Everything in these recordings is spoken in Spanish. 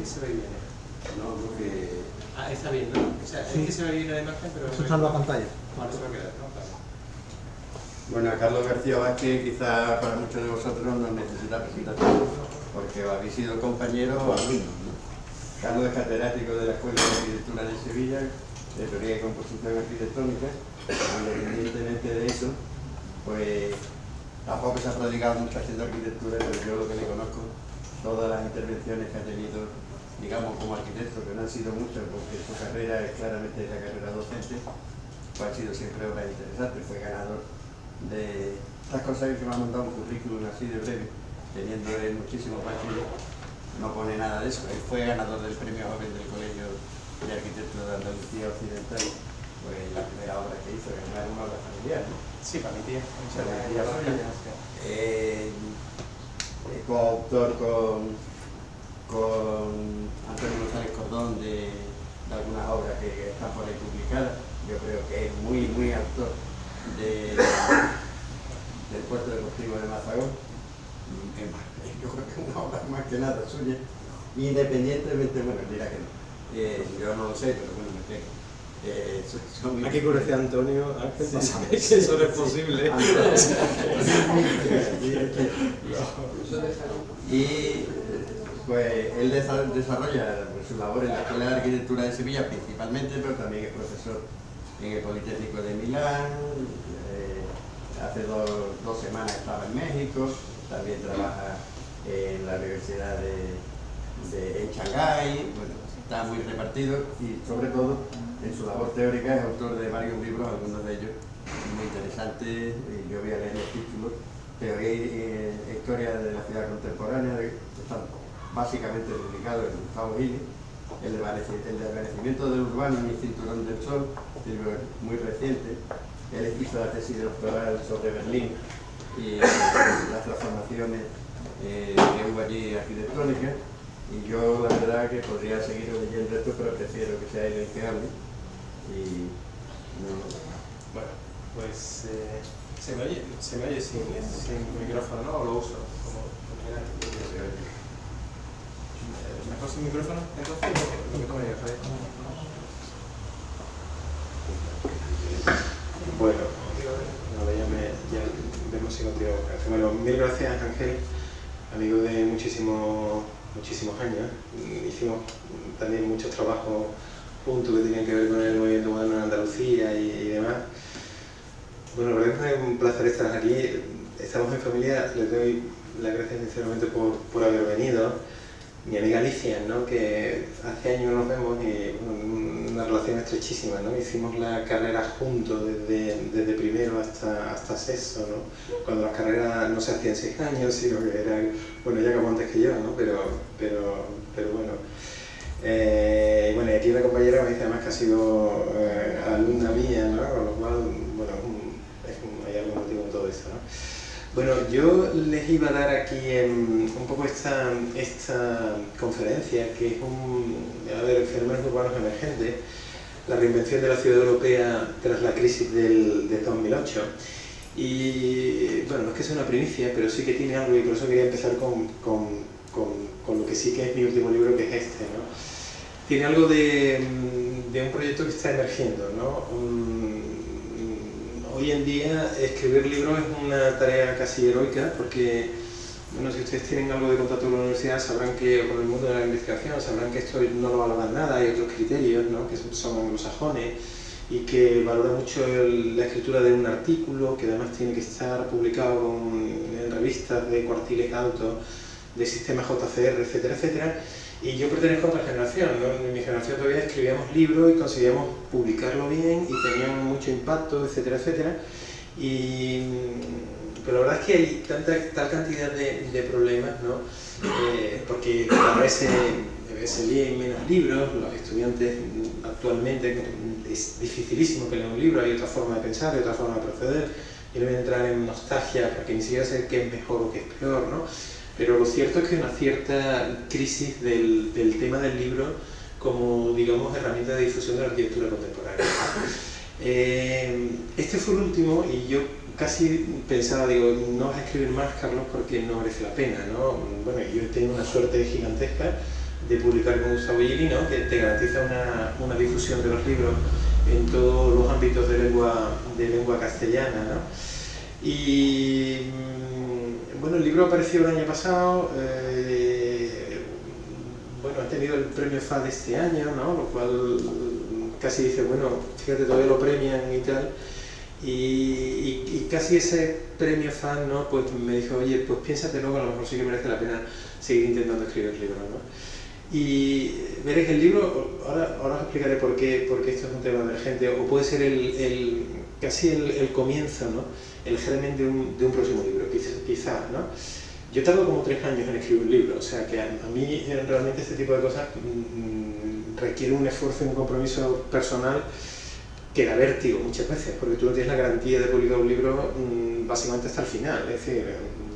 que se ve bien. No, porque... Ah, está bien, ¿no? O sea, Sí. es que se ve bien la imagen, pero... Eso está en la pantalla. Vale, se va a quedar, ¿no? Vale. Bueno, a Carlos García Vázquez quizá para muchos de vosotros no necesita presentación, porque habéis sido compañeros o alumnos, ¿no? Carlos es catedrático de la Escuela de Arquitectura de Sevilla, de Teoría y Composición Arquitectónica, y independientemente de eso, pues tampoco se ha prodigado mucho haciendo arquitectura, pero yo lo que le conozco, todas las intervenciones que ha tenido, digamos, como arquitecto, que no han sido muchas, porque su carrera es claramente la carrera docente, pues ha sido siempre obra interesante. Fue ganador de estas cosas que me ha mandado un currículum así de breve, teniendo muchísimos bachilleres, no pone nada de eso. Él fue ganador del premio joven del Colegio de Arquitectos de Andalucía Occidental, pues la primera obra que hizo, que no era una obra familiar, ¿no? Sí, para mi tía. Coautor con Antonio González Cordón de algunas obras que están por ahí publicadas. Yo creo que es muy autor del puerto deportivo de Mazagón. Yo creo que es una obra más que nada suya, independientemente, bueno, dirá que no. Yo no lo sé, pero bueno, me creo. Aquí conoce a Antonio Ángel, para saber que eso no es posible. Y pues él desarrolla su labor en la Escuela de Arquitectura de Sevilla principalmente, pero también es profesor en el Politécnico de Milán. Hace dos semanas estaba en México, también trabaja en la Universidad en Shanghái. Bueno, está muy repartido y sobre todo en su labor teórica es autor de varios libros, algunos de ellos muy interesantes. Yo voy a leer el título: Teoría e Historia de la Ciudad Contemporánea, están básicamente publicados en Gustavo Gili. El desvanecimiento del urbano en el cinturón del sol, libro muy reciente. Él hizo la tesis de doctoral sobre Berlín y las transformaciones que hubo allí arquitectónicas. Y yo la verdad que podría seguir leyendo esto, pero prefiero que sea identificable. Y no... Bueno, pues se me oye sin micrófono, ¿no? O lo uso como general. ¿Mejor sin micrófono? Entonces, lo que tú me digas, ¿vale? Bueno, ahora ya vemos si continuamos. Bueno, mil gracias, Ángel, amigo de muchísimos años. Hicimos también muchos trabajos juntos que tenían que ver con el movimiento moderno en Andalucía y demás. Bueno, la verdad es que es un placer estar aquí. Estamos en familia, les doy las gracias sinceramente por haber venido. Mi amiga Alicia, ¿no? Que hace años nos vemos y una relación estrechísima, ¿no? Hicimos la carrera juntos desde primero hasta sexto, ¿no? Cuando las carreras no se hacían 6 años, sino que eran, bueno, ella acabó antes que yo, ¿no? Pero bueno. Bueno, y aquí una compañera me dice además que ha sido alumna mía, ¿no? Con lo cual, bueno, hay algún motivo en todo eso, ¿no? Bueno, yo les iba a dar aquí un poco esta conferencia, que es fenómenos urbanos emergentes, la reinvención de la ciudad europea tras la crisis de 2008. Y bueno, no es que sea una primicia, pero sí que tiene algo, y por eso quería empezar con lo que sí que es mi último libro, que es este, ¿no? Tiene algo de un proyecto que está emergiendo, ¿no? Hoy en día escribir libros es una tarea casi heroica, porque, bueno, si ustedes tienen algo de contacto con la universidad, sabrán que, con el mundo de la investigación, sabrán que esto no lo valoran nada, hay otros criterios, ¿no? Que son anglosajones y que valoran mucho la escritura de un artículo, que además tiene que estar publicado en revistas de cuartiles altos, de sistemas JCR, etcétera, etcétera. Y yo pertenezco a otra generación, ¿no? En mi generación todavía escribíamos libros y conseguíamos publicarlo bien y tenían mucho impacto, etcétera, etcétera. Pero la verdad es que hay tal cantidad de problemas, ¿no? Porque cada vez se leen menos libros, los estudiantes actualmente es dificilísimo que lean un libro, hay otra forma de pensar, hay otra forma de proceder. Yo no voy a entrar en nostalgia porque ni siquiera sé qué es mejor o qué es peor, ¿no? Pero lo cierto es que hay una cierta crisis del tema del libro como, digamos, herramienta de difusión de la arquitectura contemporánea. Este fue el último y yo casi pensaba, digo, no vas a escribir más, Carlos, porque no merece la pena, ¿no? Bueno, yo tengo una suerte gigantesca de publicar con Gustavo Gili, ¿no? Que te garantiza una difusión de los libros en todos los ámbitos de lengua castellana, ¿no? Y bueno, el libro apareció el año pasado, bueno, ha tenido el premio FAD este año, ¿no? Lo cual casi dice, bueno, fíjate, todavía lo premian y tal. Y casi ese premio FAD, ¿no? Pues me dijo, oye, pues piénsatelo, a lo mejor sí que merece la pena seguir intentando escribir libros, ¿no? Y veréis que el libro, ahora os explicaré por qué esto es un tema emergente, o puede ser casi el comienzo, ¿no? El germen de un próximo libro, quizás, ¿no? Yo tardo como 3 años en escribir un libro, o sea que a mí realmente este tipo de cosas requiere un esfuerzo y un compromiso personal que da vértigo muchas veces, porque tú no tienes la garantía de publicar un libro básicamente hasta el final, es decir,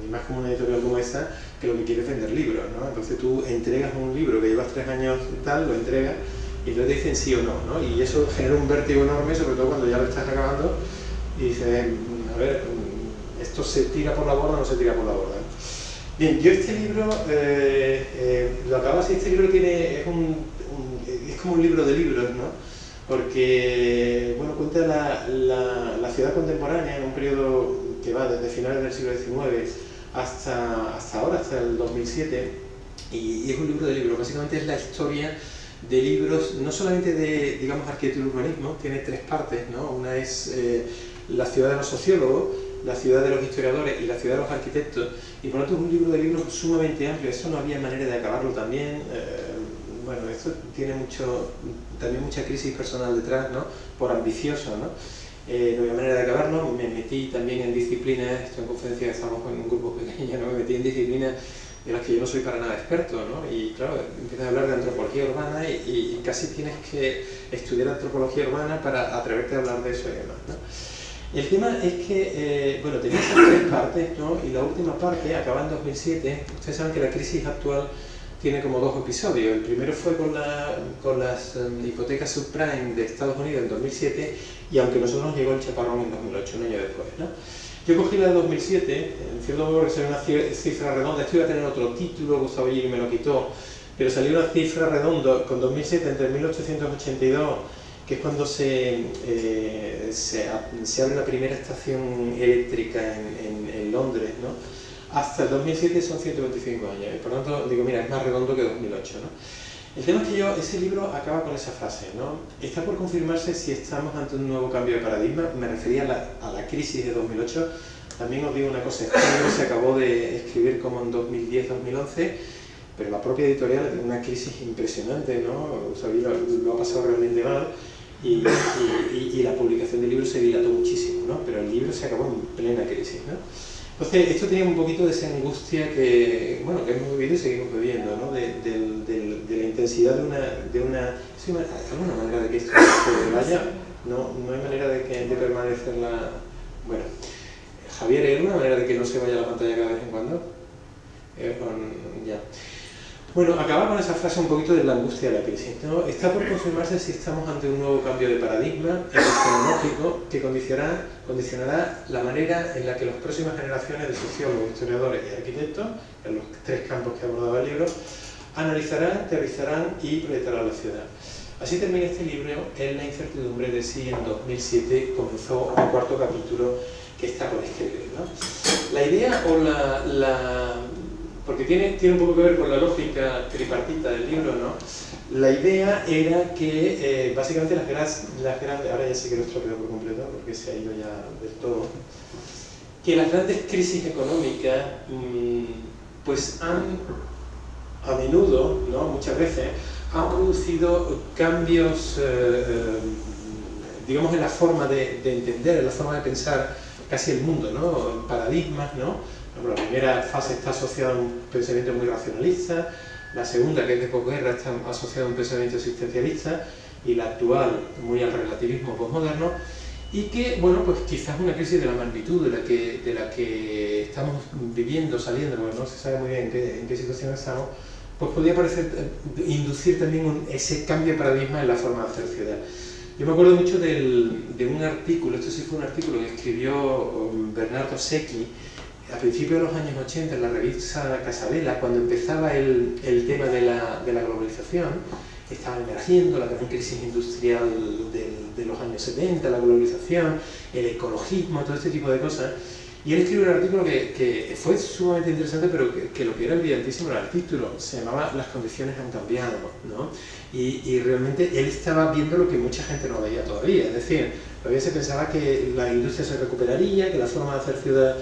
y más como una editorial como esta, que lo que quiere es vender libros, ¿no? Entonces tú entregas un libro que llevas 3 años y tal, lo entregas, y entonces te dicen sí o no, ¿no? Y eso genera un vértigo enorme, sobre todo cuando ya lo estás acabando, y dices, a ver, ¿esto se tira por la borda o no se tira por la borda? Bien, yo este libro, lo acabo así, este libro es como un libro de libros, ¿no? Porque, bueno, cuenta la ciudad contemporánea en un periodo que va desde finales del siglo XIX hasta ahora, hasta el 2007, y es un libro de libros. Básicamente es la historia de libros, no solamente de, digamos, arquitectura y urbanismo, tiene 3 partes, ¿no? Una es la ciudad de los sociólogos, la ciudad de los historiadores y la ciudad de los arquitectos, y por lo tanto es un libro de libros sumamente amplio. Eso no había manera de acabarlo también. Bueno, esto tiene también mucha crisis personal detrás, ¿no? Por ambicioso, ¿no? No había manera de acabarlo. Me metí también en disciplinas, esto en conferencia estamos con un grupo pequeño, ¿no? Me metí en disciplinas de las que yo no soy para nada experto, ¿no? Y claro, empiezas a hablar de antropología urbana y casi tienes que estudiar antropología urbana para atreverte a hablar de eso y demás, ¿no? El tema es que, bueno, tenía esas 3 partes, ¿no? Y la última parte acaba en 2007. Ustedes saben que la crisis actual tiene como 2 episodios. El primero fue con las hipotecas subprime de Estados Unidos en 2007, y aunque a nosotros nos llegó el chaparrón en 2008, un año después, ¿no? Yo cogí la de 2007, en cierto modo que salió una cifra redonda. Esto iba a tener otro título, Gustavo Gili me lo quitó, pero salió una cifra redonda con 2007 entre 1882, que es cuando se abre la primera estación eléctrica en Londres, ¿no? Hasta el 2007 son 125 años, y por lo tanto digo, mira, es más redondo que 2008, ¿no? El tema es que ese libro acaba con esa frase, ¿no? Está por confirmarse si estamos ante un nuevo cambio de paradigma. Me refería a la crisis de 2008. También os digo una cosa, este libro se acabó de escribir como en 2010-2011, pero la propia editorial tiene una crisis impresionante, ¿no? O sea, lo ha pasado realmente mal, y la publicación del libro se dilató muchísimo, ¿no? Pero el libro se acabó en plena crisis, ¿no? Entonces, esto tenía un poquito de esa angustia que hemos vivido y seguimos viviendo, ¿no? De la intensidad de una... ¿Sí, ¿alguna manera de que esto se vaya? No hay manera de permanecer la... Bueno, Javier, ¿hay alguna manera de que no se vaya la pantalla cada vez en cuando? Ya. Bueno, acababa con esa frase un poquito de la angustia de la crisis, ¿no? Está por confirmarse si estamos ante un nuevo cambio de paradigma epistemológico que condicionará la manera en la que las próximas generaciones de sociólogos, historiadores y arquitectos, en los 3 campos que abordaba el libro, analizarán, teorizarán y proyectarán la ciudad. Así termina este libro en la incertidumbre de si en 2007 comenzó un 4º capítulo que está por escribir, ¿no? La idea o porque tiene un poco que ver con la lógica tripartita del libro, ¿no? La idea era que básicamente las grandes, ahora ya sí que lo he estropeado por completo porque se ha ido ya del todo, que las grandes crisis económicas pues a menudo, ¿no? Muchas veces, han producido cambios, digamos, en la forma de entender, en la forma de pensar casi el mundo, ¿no? Paradigmas, ¿no? La primera fase está asociada a un pensamiento muy racionalista, la segunda, que es de posguerra, está asociada a un pensamiento existencialista, y la actual muy al relativismo posmoderno, y que, bueno, pues quizás una crisis de la magnitud de la que estamos viviendo, saliendo, porque no se sabe muy bien en qué situación estamos, pues podría inducir también ese cambio de paradigma en la forma de hacer ciudad. Yo me acuerdo mucho de un artículo, esto sí fue un artículo que escribió Bernardo Secchi, a principios de los años 80, en la revista Casabela, cuando empezaba el tema de la globalización, estaba emergiendo la gran crisis industrial de los años 70, la globalización, el ecologismo, todo este tipo de cosas. Y él escribió un artículo que fue sumamente interesante, pero que lo que era brillantísimo era el título. Se llamaba Las condiciones han cambiado, ¿no? Y realmente él estaba viendo lo que mucha gente no veía todavía. Es decir, todavía se pensaba que la industria se recuperaría, que la forma de hacer ciudad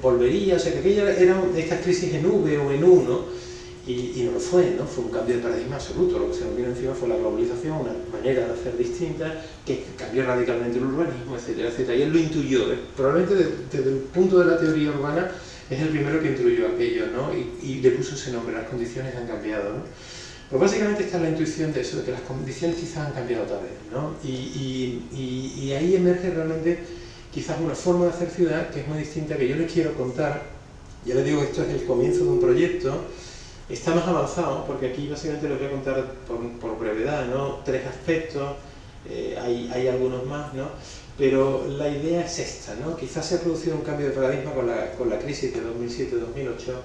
volvería, o sea que aquella era estas crisis en V o en U, ¿no? Y no lo fue, ¿no? Fue un cambio de paradigma absoluto. Lo que se nos vino encima fue la globalización, una manera de hacer distinta, que cambió radicalmente el urbanismo, etcétera, etcétera. Y él lo intuyó. Probablemente desde el punto de la teoría urbana es el primero que intuyó aquello, ¿no? Y le puso ese nombre, las condiciones han cambiado, ¿no? Pues básicamente está la intuición de eso, de que las condiciones quizás han cambiado también, ¿no? Y ahí emerge realmente quizás una forma de hacer ciudad que es muy distinta, que yo les quiero contar. Ya les digo, esto es el comienzo de un proyecto. Está más avanzado, porque aquí básicamente les voy a contar por brevedad, ¿no? 3 aspectos, hay algunos más, ¿no? Pero la idea es esta, ¿no? Quizás se ha producido un cambio de paradigma con la crisis de 2007-2008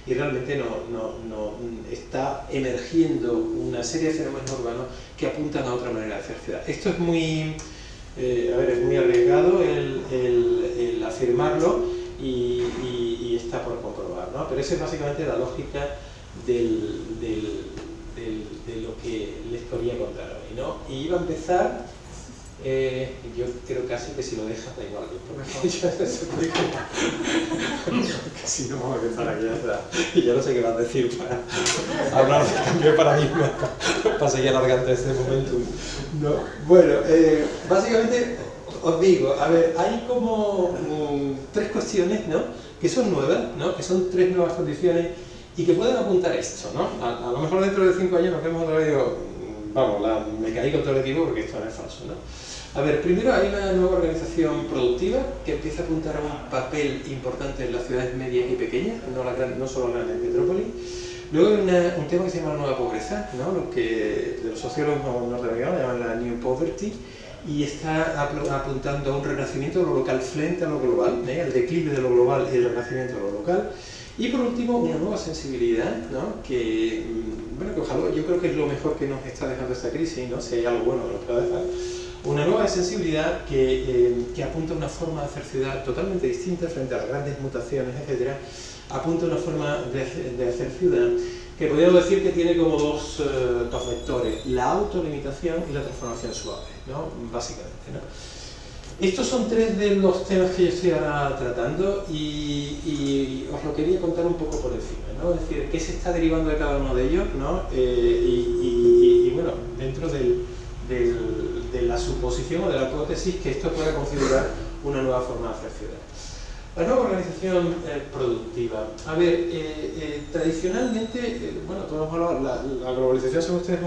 y realmente no está emergiendo una serie de fenómenos urbanos que apuntan a otra manera de hacer ciudad. Esto es muy, es muy arriesgado el afirmarlo y está por comprobar, ¿no? Pero esa es básicamente la lógica de lo que les podría contar hoy, ¿no? Y iba a empezar, yo creo casi que si lo dejas da igual, porque si no vamos a empezar aquí y yo no sé qué vas a decir para hablar de cambio de paradigma para seguir alargando este momento. No. Bueno, básicamente os digo, a ver, hay como 3 cuestiones, ¿no? Que son nuevas, ¿no? Que son 3 nuevas condiciones y que pueden apuntar a esto, ¿no? A lo mejor dentro de 5 años nos vemos otra vez y digo, vamos, me caí con todo el equipo porque esto no es falso, ¿no? A ver, primero hay una nueva organización productiva que empieza a apuntar a un papel importante en las ciudades medias y pequeñas, no solo las grandes metrópolis. Luego hay un tema que se llama la nueva pobreza, ¿no? Lo que los sociólogos norteamericanos llaman la New Poverty, y está apuntando a un renacimiento de lo local frente a lo global, el declive de lo global y el renacimiento de lo local. Y por último, una nueva sensibilidad, ¿no? Que ojalá, yo creo que es lo mejor que nos está dejando esta crisis, ¿no? Si hay algo bueno que nos pueda dejar. Una nueva sensibilidad que apunta a una forma de hacer ciudad totalmente distinta frente a las grandes mutaciones, etc. Apunta a una forma de hacer ciudad que podríamos decir que tiene como dos vectores, la autolimitación y la transformación suave, ¿no? Básicamente, ¿no? Estos son 3 de los temas que yo estoy ahora tratando y os lo quería contar un poco por encima, ¿no? Es decir, qué se está derivando de cada uno de ellos, ¿no? Y bueno, dentro de la suposición o de la hipótesis que esto pueda configurar una nueva forma de hacer ciudad. La nueva organización productiva. A ver, tradicionalmente, bueno, todos hemos hablado, la globalización, según ustedes,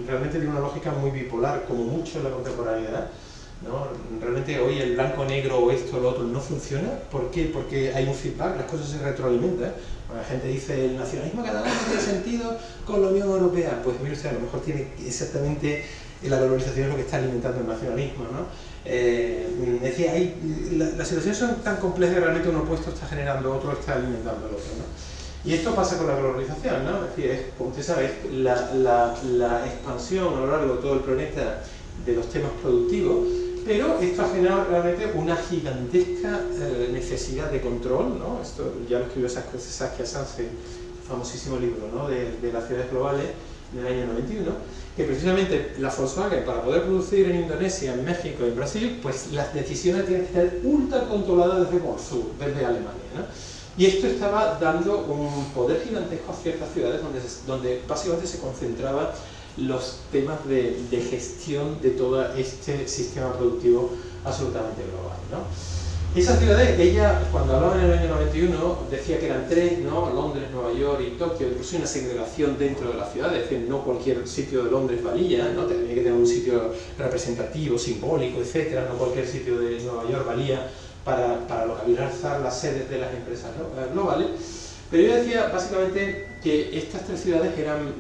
realmente tiene una lógica muy bipolar, como mucho en la contemporaneidad, ¿no? Realmente hoy el blanco-negro o esto o lo otro no funciona. ¿Por qué? Porque hay un feedback, las cosas se retroalimentan. La gente dice, el nacionalismo catalán no tiene sentido con la Unión Europea. Pues mire usted, a lo mejor tiene exactamente, la globalización es lo que está alimentando el nacionalismo, ¿no? Es decir, las situaciones son tan complejas que realmente un opuesto está generando otro, está alimentando al otro, ¿no? Y esto pasa con la globalización, ¿no? Es decir, como usted sabe, la expansión a lo largo de todo el planeta de los temas productivos, pero esto ha generado realmente una gigantesca necesidad de control, ¿no? Esto ya lo escribió Saskia Sanse, famosísimo libro, ¿no? de las ciudades globales del año 91, que precisamente la Volkswagen, para poder producir en Indonesia, en México y en Brasil, pues las decisiones tienen que estar ultra controladas desde sur, desde Alemania, ¿no? Y esto estaba dando un poder gigantesco a ciertas ciudades donde básicamente se concentraba los temas de gestión de todo este sistema productivo absolutamente global, ¿no? Esas ciudades, ella cuando hablaba en el año 91 decía que eran 3, ¿no? Londres, Nueva York y Tokio, incluso una segregación dentro de la ciudad, es decir, no cualquier sitio de Londres valía, ¿no? Tenía que tener un sitio representativo, simbólico, etcétera, no cualquier sitio de Nueva York valía para localizar las sedes de las empresas globales. Pero yo decía básicamente que estas 3 ciudades eran,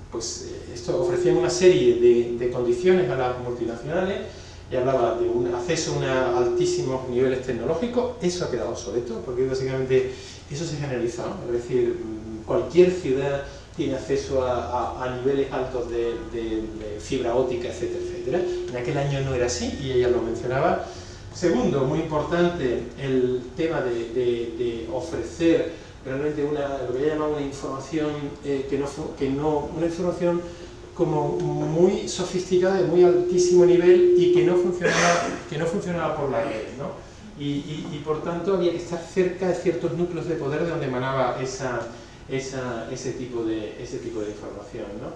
pues, ofrecían una serie de condiciones a las multinacionales y hablaba de un acceso a altísimos niveles tecnológicos. Eso ha quedado obsoleto, porque básicamente eso se ha generalizado, es decir, cualquier ciudad tiene acceso a niveles altos de fibra óptica, etcétera, etcétera. En aquel año no era así, y ella lo mencionaba. Segundo, muy importante, el tema de ofrecer realmente lo que ella llama una información una información como muy sofisticada, de muy altísimo nivel, y que no funcionaba por la red, ¿no? Y por tanto había que estar cerca de ciertos núcleos de poder de donde emanaba ese tipo de información, ¿no?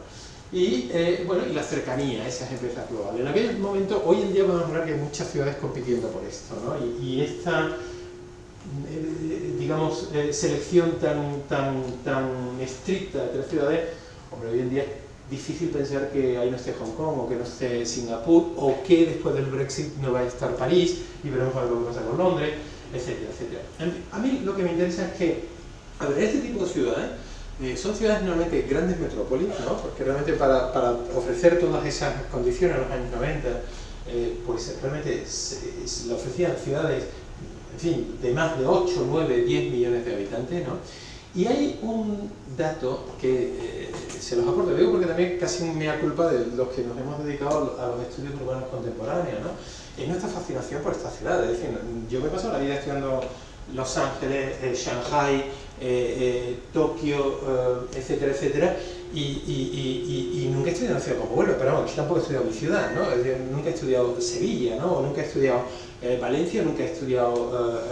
Y bueno, y la cercanía a esas empresas globales. En aquel momento, hoy en día podemos hablar que hay muchas ciudades compitiendo por esto, ¿no? Y esta digamos, selección tan estricta entre ciudades, hombre, hoy en día es difícil pensar que ahí no esté Hong Kong, o que no esté Singapur, o que después del Brexit no vaya a estar París, y veremos a ver lo que pasa con Londres, etcétera, etcétera. A mí lo que me interesa es que, a ver, este tipo de ciudades son ciudades normalmente grandes metrópolis, ¿no? Porque realmente para ofrecer todas esas condiciones en los años 90, pues realmente le ofrecían ciudades, en fin, de más de 8, 9, 10 millones de habitantes, ¿no? Y hay un dato que se los aporto, digo porque también casi un mea culpa de los que nos hemos dedicado a los estudios urbanos contemporáneos, ¿no? Es nuestra fascinación por estas ciudades. Es decir, yo me he pasado la vida estudiando Los Ángeles, Shanghai, Tokio, etcétera, etcétera, y nunca he estudiado una ciudad como Huelva, pero vamos, tampoco he estudiado mi ciudad, ¿no? Es decir, nunca he estudiado Sevilla, ¿no? O nunca he estudiado Valencia, nunca he estudiado,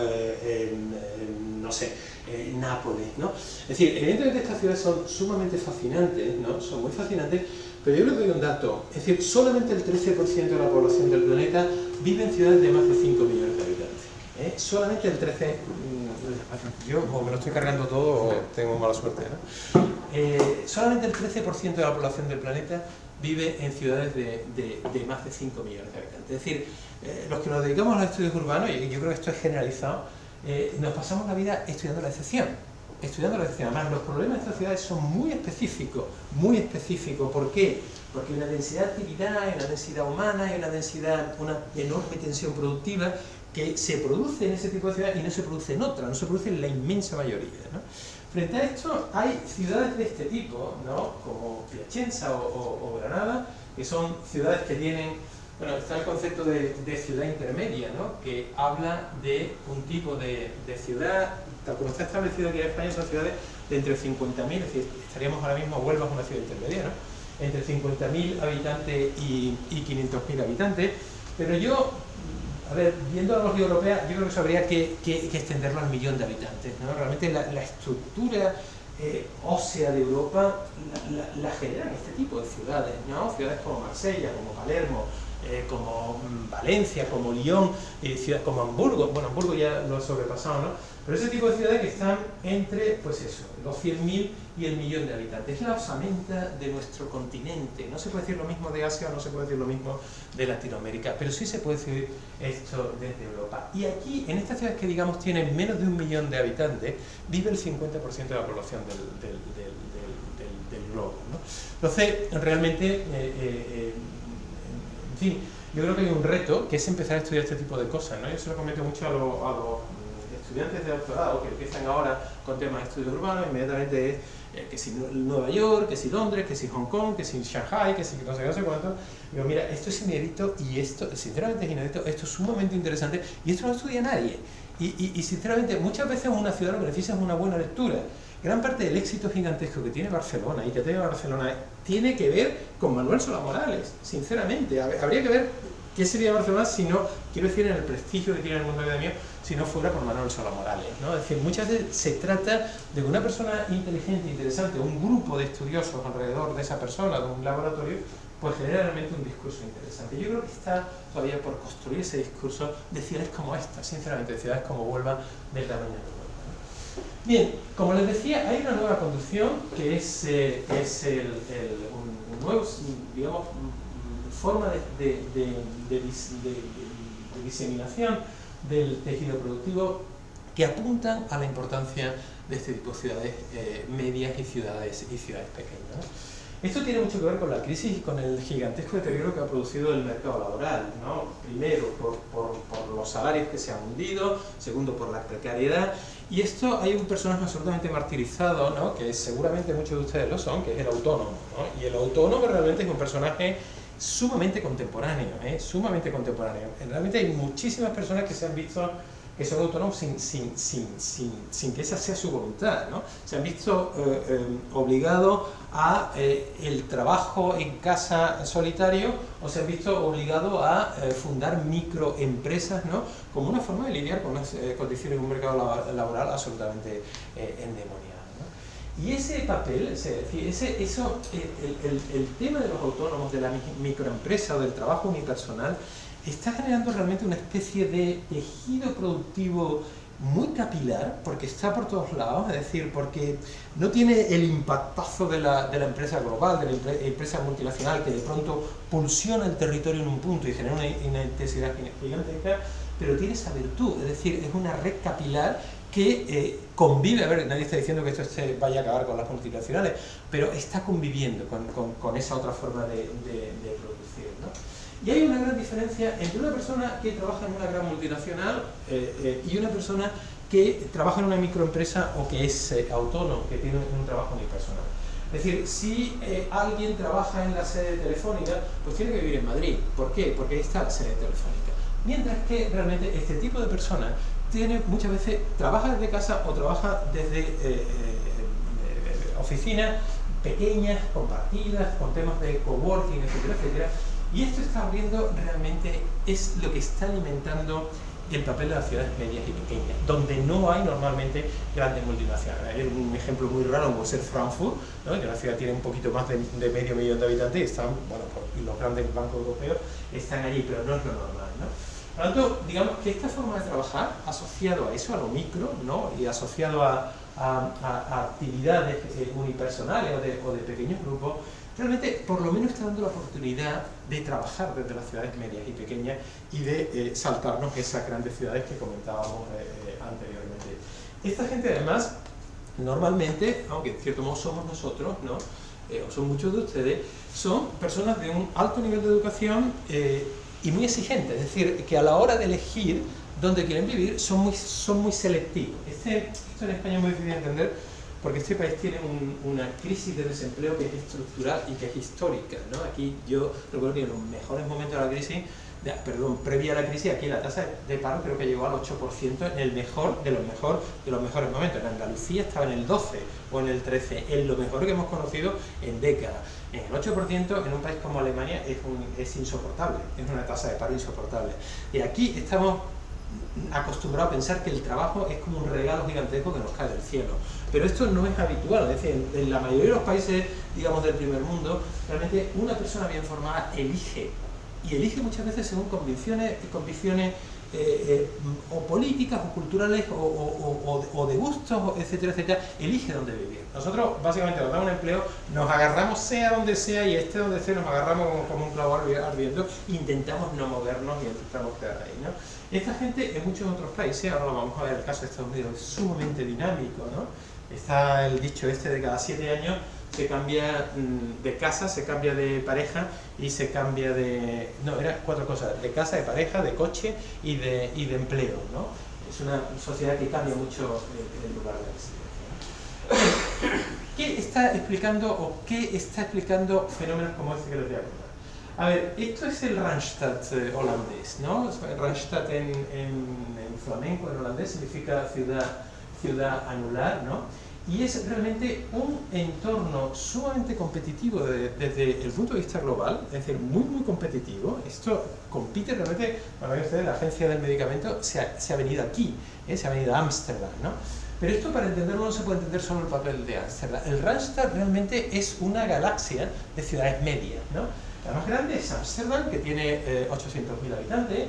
no sé, Nápoles, ¿no? Es decir, evidentemente estas ciudades son sumamente fascinantes, ¿no? Son muy fascinantes, pero yo les doy un dato, es decir, solamente el 13% de la población del planeta vive en ciudades de más de 5 millones de habitantes. Solamente el 13%, yo o me lo estoy cargando todo o tengo mala suerte, ¿no? Solamente el 13% de la población del planeta vive en ciudades de más de 5 millones de habitantes. Es decir, los que nos dedicamos a los estudios urbanos, y yo creo que esto es generalizado, nos pasamos la vida estudiando la excepción. Además, los problemas de estas ciudades son muy específicos, muy específicos. ¿Por qué? Porque hay una densidad de actividad, hay una densidad humana, hay una enorme tensión productiva que se produce en ese tipo de ciudades y no se produce en otras, no se produce en la inmensa mayoría, ¿no? Frente a esto, hay ciudades de este tipo, ¿no? Como Piacenza o Granada, que son ciudades que tienen, bueno, está el concepto de ciudad intermedia, ¿no? Que habla de un tipo de ciudad, tal como está establecido aquí en España, son ciudades de entre 50.000, es decir, estaríamos ahora mismo, Huelva es una ciudad intermedia, ¿no? Entre 50.000 habitantes y 500.000 habitantes, pero yo, a ver, viendo a la Unión Europea, yo creo que eso habría que extenderlo al 1.000.000 de habitantes, ¿no? Realmente la estructura ósea de Europa la generan este tipo de ciudades, ¿no? Ciudades como Marsella, como Palermo, como Valencia, como Lyon, ciudades como Hamburgo. Bueno, Hamburgo ya lo ha sobrepasado, ¿no? Pero ese tipo de ciudades que están entre, pues eso, los 100.000 y el 1.000.000 de habitantes. Es la osamenta de nuestro continente. No se puede decir lo mismo de Asia, no se puede decir lo mismo de Latinoamérica, pero sí se puede decir esto desde Europa. Y aquí, en estas ciudades que digamos tienen menos de 1.000.000 de habitantes, vive el 50% de la población del globo, ¿no? Entonces, realmente, en fin, yo creo que hay un reto que es empezar a estudiar este tipo de cosas, ¿no? Yo se lo comento mucho a los estudiantes de doctorado que empiezan ahora con temas de estudios urbanos, inmediatamente es que si Nueva York, que si Londres, que si Hong Kong, que si Shanghai, que si no sé cuánto. Digo, mira, esto es inédito y esto, sinceramente es inédito, esto es sumamente interesante y esto no estudia nadie. Y sinceramente, muchas veces una ciudad lo que necesita es una buena lectura. Gran parte del éxito gigantesco que tiene Barcelona y que tiene Barcelona tiene que ver con Manuel Solá Morales, sinceramente. Habría que ver qué sería Barcelona si no, quiero decir, en el prestigio que tiene en el mundo académico, si no fuera por Manuel Solá Morales, ¿no? Es decir, muchas veces se trata de que una persona inteligente, interesante, un grupo de estudiosos alrededor de esa persona, de un laboratorio, pues genera realmente un discurso interesante. Yo creo que está todavía por construir ese discurso de ciudades como esta, sinceramente, de ciudades como Huelva, del tamaño de Huelva, ¿no? Bien, como les decía, hay una nueva conducción que es un nuevo, digamos, forma de diseminación del tejido productivo que apuntan a la importancia de este tipo de ciudades medias y ciudades pequeñas, ¿no? Esto tiene mucho que ver con la crisis y con el gigantesco deterioro que ha producido el mercado laboral, ¿no? Primero, por los salarios que se han hundido, segundo, por la precariedad. Y esto hay un personaje absolutamente martirizado, ¿no? Que seguramente muchos de ustedes lo son, que es el autónomo, ¿no? Y el autónomo realmente es un personaje sumamente contemporáneo, sumamente contemporáneo. Realmente hay muchísimas personas que se han visto que son autónomos sin que esa sea su voluntad, ¿no? Se han visto obligados a el trabajo en casa solitario, o se han visto obligados a fundar microempresas, ¿no? Como una forma de lidiar con las condiciones de un mercado laboral absolutamente endemoniado, ¿no? Y ese papel, es decir, el tema de los autónomos, de la microempresa o del trabajo unipersonal, está generando realmente una especie de tejido productivo muy capilar, porque está por todos lados, es decir, porque no tiene el impactazo de la empresa global, de la empresa multinacional, que de pronto pulsiona el territorio en un punto y genera una intensidad gigantesca, pero tiene esa virtud, es decir, es una red capilar que convive, a ver, nadie está diciendo que esto vaya a acabar con las multinacionales, pero está conviviendo con esa otra forma de producir, ¿no? Y hay una gran diferencia entre una persona que trabaja en una gran multinacional y una persona que trabaja en una microempresa o que es autónomo, que tiene un trabajo unipersonal. Es decir, si alguien trabaja en la sede telefónica, pues tiene que vivir en Madrid. ¿Por qué? Porque ahí está la sede telefónica. Mientras que realmente este tipo de persona muchas veces trabaja desde casa o trabaja desde oficinas pequeñas, compartidas, con temas de coworking, etcétera, etcétera. Y esto está abriendo realmente, es lo que está alimentando el papel de las ciudades medias y pequeñas, donde no hay normalmente grandes multinacionales. Hay un ejemplo muy raro puede ser Frankfurt, ¿no? Que la ciudad tiene un poquito más de medio millón de habitantes y están, bueno, los grandes bancos europeos están allí, pero no es lo normal, ¿no? Por lo tanto, digamos que esta forma de trabajar, asociado a eso, a lo micro, ¿no? Y asociado a actividades unipersonales o de pequeños grupos, realmente por lo menos está dando la oportunidad de trabajar desde las ciudades medias y pequeñas y de saltarnos esas grandes ciudades que comentábamos anteriormente. Esta gente además, normalmente, aunque en cierto modo somos nosotros, ¿no? O son muchos de ustedes, son personas de un alto nivel de educación y muy exigentes, es decir, que a la hora de elegir dónde quieren vivir son muy selectivos. Esto en España es muy difícil de entender, porque este país tiene una crisis de desempleo que es estructural y que es histórica, ¿no? Aquí yo recuerdo que en los mejores momentos de la crisis, previa a la crisis, aquí la tasa de paro creo que llegó al 8% en el mejor de los mejores momentos. En Andalucía estaba en el 12 o en el 13, en lo mejor que hemos conocido en décadas. En el 8% en un país como Alemania es insoportable, es una tasa de paro insoportable. Y aquí estamos acostumbrado a pensar que el trabajo es como un regalo gigantesco que nos cae del cielo. Pero esto no es habitual, es decir, en la mayoría de los países, digamos, del primer mundo, realmente una persona bien formada elige, y elige muchas veces según convicciones o políticas, o culturales, o de gustos, etcétera, etcétera, elige dónde vivir. Nosotros, básicamente, nos damos un empleo, nos agarramos sea donde sea, y donde sea, nos agarramos como un clavo ardiendo, intentamos no movernos y intentamos quedar ahí, ¿no? Esta gente en muchos otros países, ahora lo vamos a ver, el caso de Estados Unidos es sumamente dinámico, ¿no? Está el dicho de cada 7 años se cambia de casa, se cambia de pareja y se cambia de... No, eran 4 cosas, de casa, de pareja, de coche y de empleo, ¿no? Es una sociedad que cambia mucho el lugar de residencia. ¿Qué está explicando fenómenos como este que les voy a contar? A ver, esto es el Randstad holandés, ¿no? Randstad en flamenco, en holandés, significa ciudad anular, ¿no? Y es realmente un entorno sumamente competitivo desde el punto de vista global, es decir, muy competitivo. Esto compite realmente, para ver ustedes, la agencia del medicamento se ha venido aquí, se ha venido a Ámsterdam, ¿no? Pero esto, para entenderlo, no se puede entender solo el papel de Ámsterdam. El Randstad realmente es una galaxia de ciudades medias, ¿no? La más grande es Ámsterdam, que tiene 800.000 habitantes.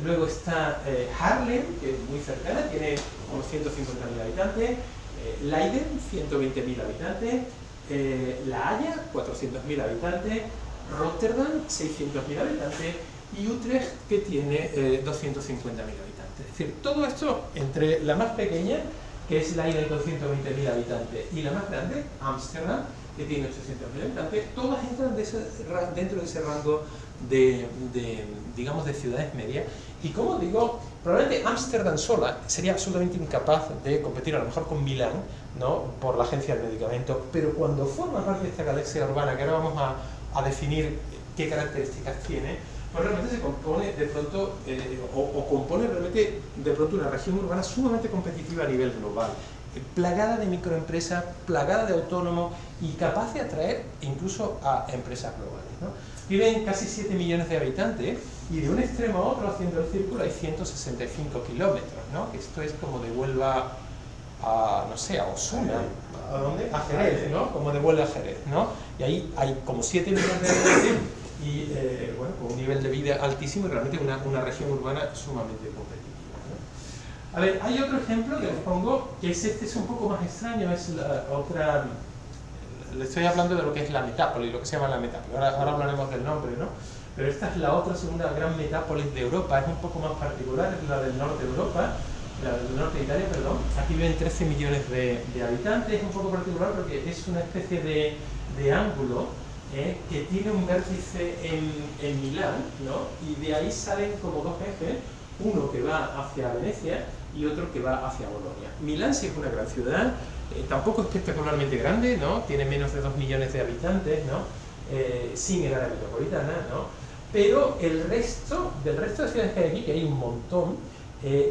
Luego está Haarlem, que es muy cercana, tiene unos 150.000 habitantes. Leiden, 120.000 habitantes. La Haya, 400.000 habitantes. Rotterdam, 600.000 habitantes. Y Utrecht, que tiene 250.000 habitantes. Es decir, todo esto entre la más pequeña, que es Leiden con 120.000 habitantes, y la más grande, Ámsterdam, que tiene 800.000 habitantes. Todas entran dentro de ese rango digamos, de ciudades medias. Y como digo, probablemente Ámsterdam sola sería absolutamente incapaz de competir a lo mejor con Milán, ¿no?, por la agencia del medicamento, pero cuando forma parte de esta galaxia urbana, que ahora vamos a definir qué características tiene, pues realmente se compone de pronto, o compone realmente de pronto una región urbana sumamente competitiva a nivel global, plagada de microempresas, plagada de autónomos y capaz de atraer incluso a empresas globales, ¿no? Viven casi 7 millones de habitantes y de un extremo a otro, haciendo el círculo, hay 165 kilómetros, ¿no? Esto es como de Huelva a, no sé, a Osuna, ¿a dónde? A Jerez, ¿no? Como de Huelva a Jerez, ¿no? Y ahí hay como 7 millones de habitantes y, bueno, con un nivel de vida altísimo y realmente una región urbana sumamente competitiva, ¿no? A ver, hay otro ejemplo que les pongo, que es un poco más extraño, es la otra... Le estoy hablando de lo que es la metápolis, lo que se llama la metápolis. Ahora hablaremos del nombre, ¿no? Pero esta es la otra segunda gran metápolis de Europa, es un poco más particular, es la del norte de Europa, la del norte de Italia, perdón. Aquí viven 13 millones de habitantes, es un poco particular porque es una especie de ángulo que tiene un vértice en Milán, ¿no? Y de ahí salen como dos ejes, uno que va hacia Venecia y otro que va hacia Bolonia. Milán sí es una gran ciudad, tampoco espectacularmente grande, ¿no? Tiene menos de 2 millones de habitantes, ¿no? Sin el área metropolitana, ¿no? Pero del resto de ciudades que hay aquí, que hay un montón,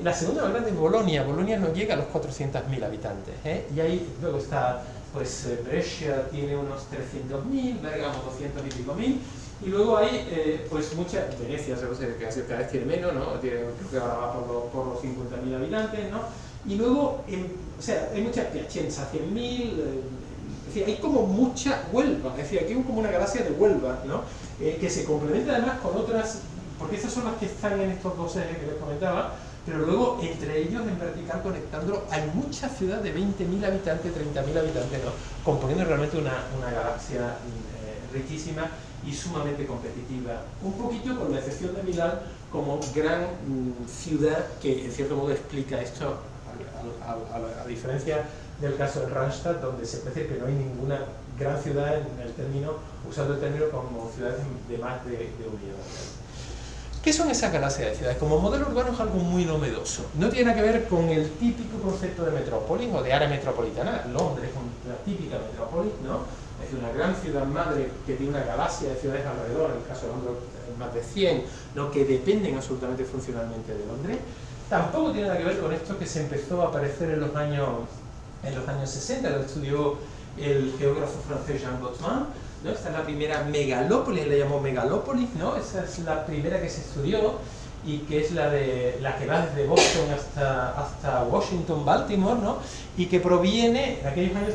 la segunda más grande es Bolonia. Bolonia no llega a los 400.000 habitantes, y ahí luego está, pues, Brescia tiene unos 300.000, Bergamo 200 y pico mil, y luego hay, pues, muchas, Venecia, que cada vez tiene menos, ¿no? Creo que ahora va por los 50.000 habitantes, ¿no? Y luego, o sea, hay muchas, Piacenza 100.000, es decir, hay como mucha Huelva, es decir, aquí hay como una galaxia de Huelva, ¿no? Que se complementa además con otras, porque estas son las que están en estos dos ejes que les comentaba, pero luego entre ellos en vertical conectándolo hay muchas ciudades de 20.000 habitantes, 30.000 habitantes, ¿no? Componiendo realmente una galaxia riquísima y sumamente competitiva, un poquito con la excepción de Milán como gran ciudad que en cierto modo explica esto, a diferencia del caso de Randstad, donde se puede decir que no hay ninguna gran ciudad en el término, usando el término como ciudades de más de 1 millón de habitantes. ¿Qué son esas galaxias de ciudades? Como modelo urbano es algo muy novedoso. No tiene nada que ver con el típico concepto de metrópolis o de área metropolitana. Londres es una típica metrópolis, ¿no? Es una gran ciudad madre que tiene una galaxia de ciudades alrededor, en el caso de Londres más de 100, ¿no?, que dependen absolutamente funcionalmente de Londres. Tampoco tiene nada que ver con esto que se empezó a aparecer en los años 60, lo estudió el geógrafo francés Jean Botman, ¿no? Esta es la primera megalópolis, le llamó megalópolis, ¿no? Esa es la primera que se estudió y que es la que va desde Boston hasta Washington, Baltimore, ¿no? Y que proviene, en aquellos años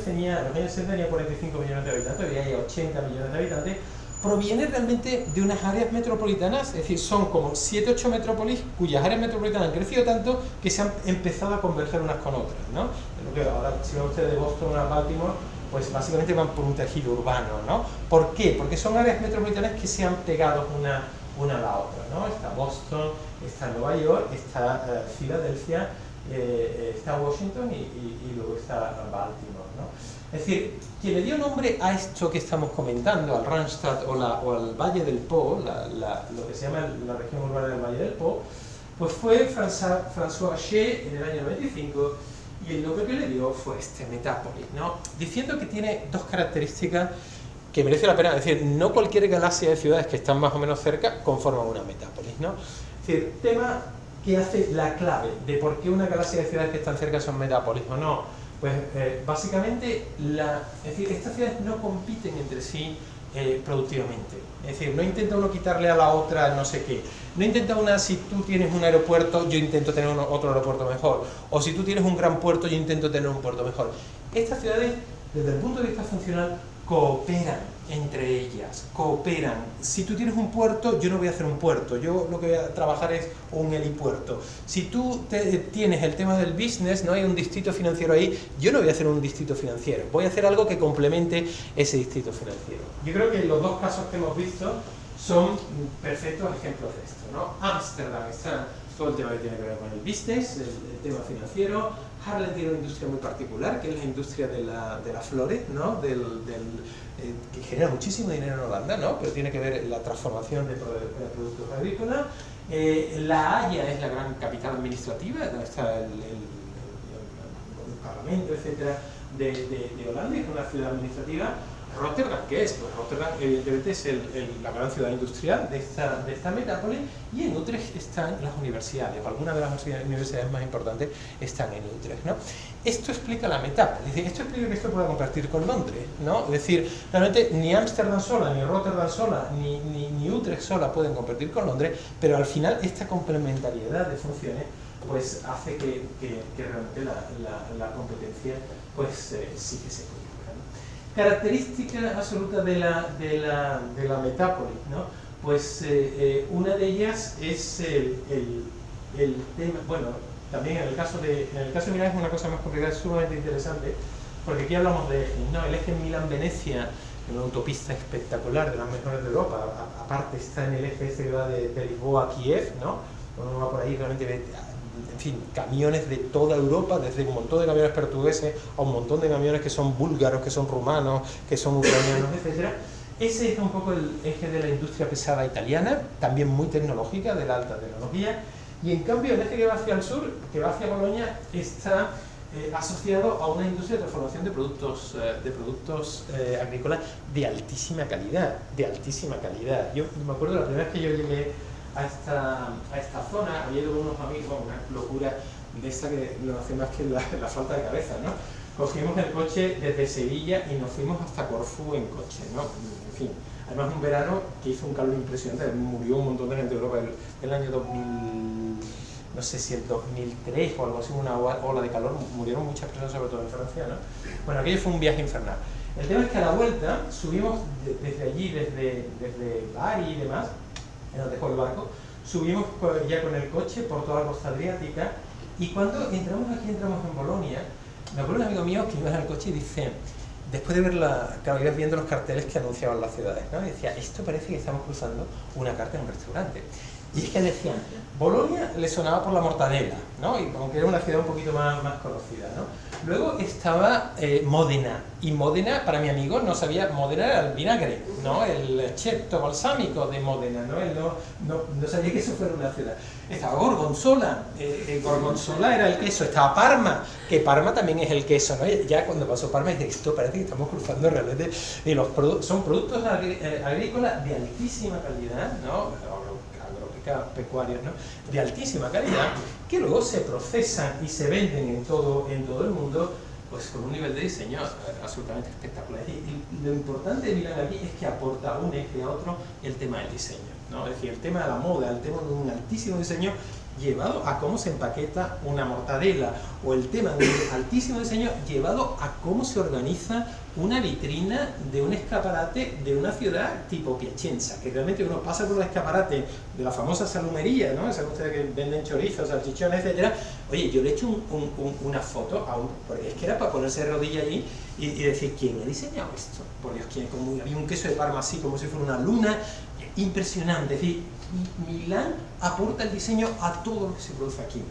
los años 60 tenía 45 millones de habitantes, hoy hay 80 millones de habitantes, proviene realmente de unas áreas metropolitanas, es decir, son como 7-8 metrópolis cuyas áreas metropolitanas han crecido tanto que se han empezado a converger unas con otras, ¿no? Lo que ahora, si van ustedes de Boston a Baltimore, pues básicamente van por un tejido urbano, ¿no? ¿Por qué? Porque son áreas metropolitanas que se han pegado una a la otra, ¿no? Está Boston, está Nueva York, está Filadelfia, está Washington y luego está Baltimore, ¿no? Es decir, quien le dio nombre a esto que estamos comentando, al Randstad o al Valle del Po, lo que se llama la región urbana del Valle del Po, pues fue François Haché en el año 95, y el nombre que le dio fue metápolis, ¿no? Diciendo que tiene dos características que merece la pena, es decir, no cualquier galaxia de ciudades que están más o menos cerca conforma una metápolis, ¿no? Es decir, tema que hace la clave de por qué una galaxia de ciudades que están cerca son metápolis o no. Pues básicamente, es decir, estas ciudades no compiten entre sí productivamente. Es decir, no intenta uno quitarle a la otra no sé qué. No intenta una, si tú tienes un aeropuerto, yo intento tener otro aeropuerto mejor. O si tú tienes un gran puerto, yo intento tener un puerto mejor. Estas ciudades, desde el punto de vista funcional, cooperan entre ellas, cooperan. Si tú tienes un puerto, yo no voy a hacer un puerto, yo lo que voy a trabajar es un helipuerto. Si tú tienes el tema del business, no hay un distrito financiero ahí, yo no voy a hacer un distrito financiero, voy a hacer algo que complemente ese distrito financiero. Yo creo que los dos casos que hemos visto son perfectos ejemplos de esto, ¿no? Ámsterdam está todo el tema que tiene que ver con el business, el tema financiero. Haarlem tiene una industria muy particular, que es la industria de las flores, ¿no? Que genera muchísimo dinero en Holanda, ¿no? Pero tiene que ver la transformación de productos agrícolas. La Haya es la gran capital administrativa, donde está el parlamento, etcétera, de Holanda, y es una ciudad administrativa. Rotterdam, ¿qué es? Pues Rotterdam evidentemente es la gran ciudad industrial de esta metrópoli, y en Utrecht están las universidades, o algunas de las universidades más importantes están en Utrecht, ¿no? Esto explica la metrópoli, esto explica que esto pueda compartir con Londres, ¿no? Es decir, realmente ni Ámsterdam sola, ni Rotterdam sola, ni Utrecht sola pueden competir con Londres, pero al final esta complementariedad de funciones pues hace que realmente la competencia pues sí que se produzca. Característica absoluta de la metrópoli, ¿no? Pues una de ellas es el tema, bueno, también en el caso de Milán es una cosa más complicada, es sumamente interesante, porque aquí hablamos de ejes, ¿no? El eje Milán-Venecia, una autopista espectacular, de las mejores de Europa, aparte está en el eje este que va de Lisboa a Kiev, ¿no? Cuando uno va por ahí realmente ve, en fin, camiones de toda Europa, desde un montón de camiones portugueses a un montón de camiones que son búlgaros, que son rumanos, que son ucranianos, etc. Ese es un poco el eje de la industria pesada italiana, también muy tecnológica, de la alta tecnología, y en cambio el eje que va hacia el sur, que va hacia Bolonia, está asociado a una industria de transformación de productos agrícolas de altísima calidad, Yo me acuerdo la primera vez que yo llegué a esta zona, había ido con unos amigos, una locura de esta que no hace más que la falta de cabeza, ¿no? Cogimos el coche desde Sevilla y nos fuimos hasta Corfú en coche, ¿no? En fin, además un verano que hizo un calor impresionante, murió un montón de gente de Europa el año 2000, no sé si el 2003 o algo así, una ola de calor, murieron muchas personas, sobre todo en Francia, ¿no? Bueno, aquello fue un viaje infernal. El tema es que a la vuelta subimos desde allí, desde Bari y demás, nos dejó el barco, subimos ya con el coche por toda la costa adriática, y cuando entramos en Bolonia, me acuerdo de un amigo mío que iba en el coche y dice, después de ver claro, ibas viendo los carteles que anunciaban las ciudades, ¿no? Y decía, esto parece que estamos cruzando una carta en un restaurante. Y es que decían, Bolonia le sonaba por la mortadela, ¿no? Y aunque era una ciudad un poquito más conocida, ¿no? Luego estaba Módena, y Módena, para mi amigo, no sabía, Módena era el vinagre, ¿no? El cheto balsámico de Módena, ¿no? Él no sabía que eso fuera una ciudad. Estaba Gorgonzola, Gorgonzola era el queso. Estaba Parma, que Parma también es el queso, ¿no? Ya cuando pasó Parma, dice, esto parece que estamos cruzando realmente, y son productos agrícolas de altísima calidad, ¿no? Pecuarios, ¿no? De altísima calidad, que luego se procesan y se venden en todo el mundo, pues con un nivel de diseño absolutamente espectacular. Y lo importante de Milán aquí es que aporta un eje a otro el tema del diseño, ¿no? Es decir, el tema de la moda, el tema de un altísimo diseño llevado a cómo se empaqueta una mortadela, o el tema de un altísimo diseño llevado a cómo se organiza una vitrina de un escaparate de una ciudad tipo Piacenza, que realmente uno pasa por el escaparate de la famosa salumería, ¿no? Saben ustedes que venden chorizos, salchichones, etcétera. Oye, yo le he hecho una foto porque es que era para ponerse de rodilla allí y decir, ¿quién ha diseñado esto? Por Dios, había un queso de Parma así como si fuera una luna, impresionante. Es decir, Milán aporta el diseño a todo lo que se produce aquí.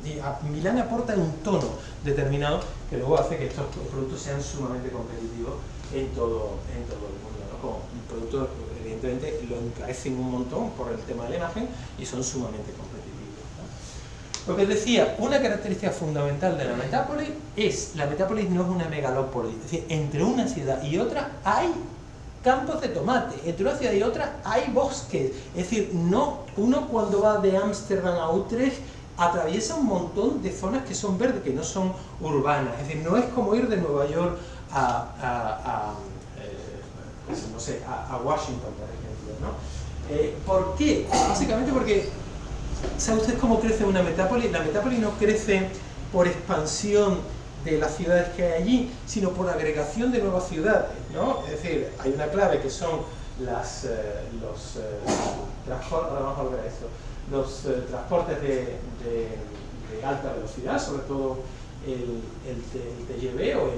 Milán aporta un tono determinado que luego hace que estos productos sean sumamente competitivos en todo el mundo, ¿no? Como productos, evidentemente, lo encarecen un montón por el tema de la imagen y son sumamente competitivos, ¿no? Lo que decía, una característica fundamental de la metrópoli es, la metrópoli no es una megalópolis, es decir, entre una ciudad y otra hay campos de tomate, entre una ciudad y otra hay bosques, es decir, uno cuando va de Ámsterdam a Utrecht atraviesa un montón de zonas que son verdes, que no son urbanas, es decir, no es como ir de Nueva York a Washington, por ejemplo, ¿no? ¿Por qué? Básicamente porque, ¿sabe usted cómo crece una metrópoli? La metrópoli no crece por expansión de las ciudades que hay allí, sino por agregación de nuevas ciudades, ¿no? Es decir, hay una clave que son los transportes de alta velocidad, sobre todo el TGV o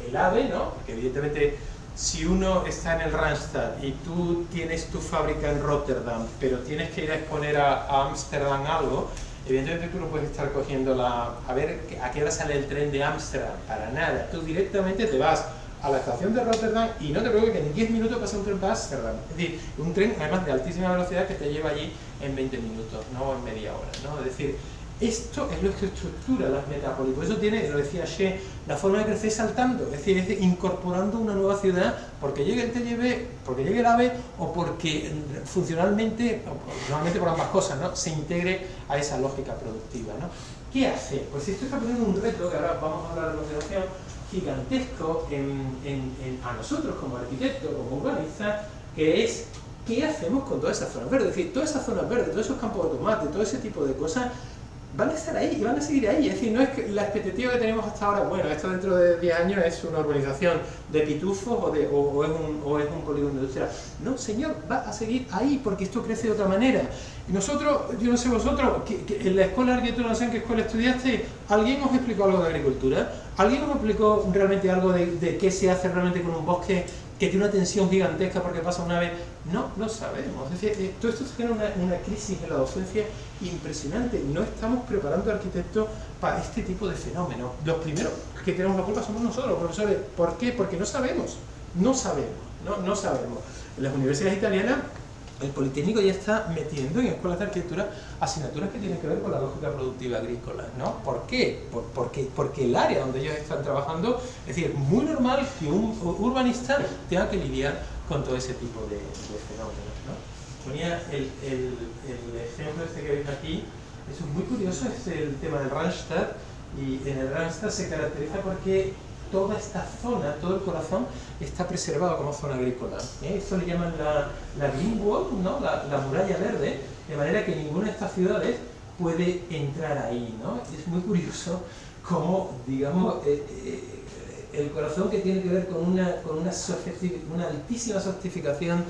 el AVE, ¿no? Porque evidentemente si uno está en el Randstad y tú tienes tu fábrica en Rotterdam, pero tienes que ir a exponer a Ámsterdam algo, Evidentemente tú no puedes estar cogiendo a ver a qué hora sale el tren de Ámsterdam, para nada. Tú directamente te vas a la estación de Rotterdam y no te preocupes que en 10 minutos pasa un tren para Ámsterdam. Es decir, un tren además de altísima velocidad que te lleva allí en 20 minutos, no en media hora, ¿no? Es decir, esto es lo que estructura las metápolis. Por eso tiene, lo decía Shea, la forma de crecer saltando, es decir, incorporando una nueva ciudad porque llegue el TGV, porque llegue el AVE o porque funcionalmente, o normalmente por ambas cosas, ¿no?, se integre a esa lógica productiva, ¿no? ¿Qué hace? Pues esto está poniendo un reto, que ahora vamos a hablar de continuación, gigantesco a nosotros como arquitectos, como urbanistas, que es ¿qué hacemos con todas esas zonas verdes? Es decir, todas esas zonas verdes, todos esos campos de tomate, todo ese tipo de cosas van a estar ahí y van a seguir ahí. Es decir, no es que la expectativa que tenemos hasta ahora, bueno, esto dentro de 10 años es una urbanización de pitufos o es un polígono industrial. No, señor, va a seguir ahí porque esto crece de otra manera. Y nosotros, yo no sé vosotros, que en la escuela de arquitectura, no sé en qué escuela estudiaste, ¿alguien os explicó algo de agricultura? ¿Alguien os explicó realmente algo de qué se hace realmente con un bosque que tiene una tensión gigantesca porque pasa una vez? No lo sabemos. Es decir, todo esto genera una crisis en la docencia impresionante. No estamos preparando arquitectos para este tipo de fenómenos. Los primeros que tenemos la culpa somos nosotros, los profesores. ¿Por qué? Porque no sabemos. No sabemos. En las universidades italianas, el Politécnico ya está metiendo en escuelas de arquitectura asignaturas que tienen que ver con la lógica productiva agrícola, ¿no? ¿Por qué? Porque el área donde ellos están trabajando, es decir, muy normal que un urbanista tenga que lidiar con todo ese tipo de fenómenos, ¿no? Ponía el ejemplo este que veis aquí, es muy curioso, es el tema del Randstad, y en el Randstad se caracteriza porque toda esta zona, todo el corazón, está preservado como zona agrícola. Esto le llaman la Green Wall, ¿no?, la muralla verde, de manera que ninguna de estas ciudades puede entrar ahí, ¿no? Es muy curioso cómo, digamos, el corazón, que tiene que ver con una altísima sofisticación,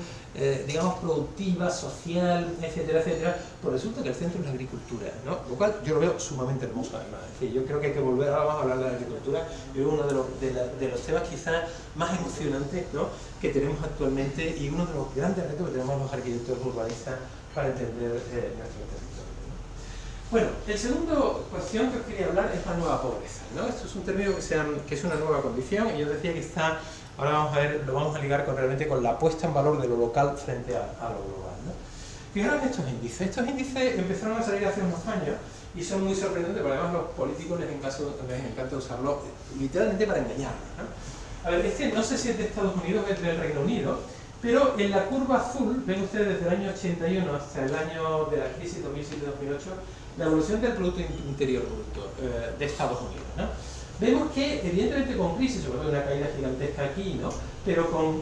digamos, productiva, social, etcétera, etcétera, pues resulta que el centro es la agricultura, ¿no? Lo cual yo lo veo sumamente hermoso, además. Es decir, yo creo que hay que volver, ahora vamos a hablar de la agricultura, es uno de los temas quizás más emocionantes, ¿no?, que tenemos actualmente y uno de los grandes retos que tenemos los arquitectos urbanistas para entender nuestro territorio, ¿no? Bueno, el segundo cuestión que os quería hablar es la nueva pobreza, ¿no? Esto es un término que es una nueva condición, y yo decía que está, ahora vamos a ver, lo vamos a ligar con la puesta en valor de lo local frente a lo global, ¿no? Fijaros en estos índices. Estos índices empezaron a salir hace unos años y son muy sorprendentes, porque además a los políticos les encanta usarlo literalmente para engañarnos, ¿no? A ver, no sé si es de Estados Unidos o es del Reino Unido, pero en la curva azul, ven ustedes desde el año 81 hasta el año de la crisis 2007-2008, la evolución del Producto Interior Bruto de Estados Unidos, ¿no? Vemos que, evidentemente, con crisis, sobre todo una caída gigantesca aquí, ¿no?, pero con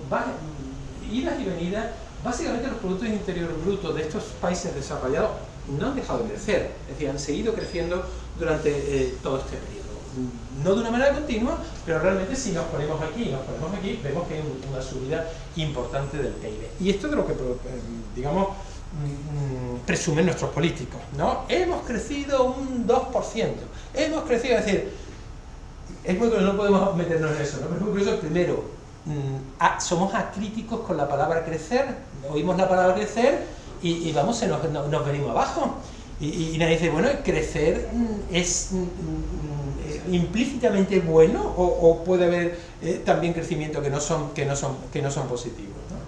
idas y venidas, básicamente los Productos Interior Brutos de estos países desarrollados no han dejado de crecer, es decir, han seguido creciendo durante todo este periodo. No de una manera continua, pero realmente si nos ponemos aquí, vemos que hay una subida importante del PIB. Y esto es de lo que, digamos, presumen nuestros políticos, ¿no? Hemos crecido un 2%, hemos crecido, es decir, es muy curioso, no podemos meternos en eso, ¿no? Pero es muy curioso, primero, somos acríticos con la palabra crecer, oímos la palabra crecer y vamos, nos venimos abajo. Y nadie dice, bueno, crecer es implícitamente bueno o puede haber también crecimiento que no son positivos, ¿no?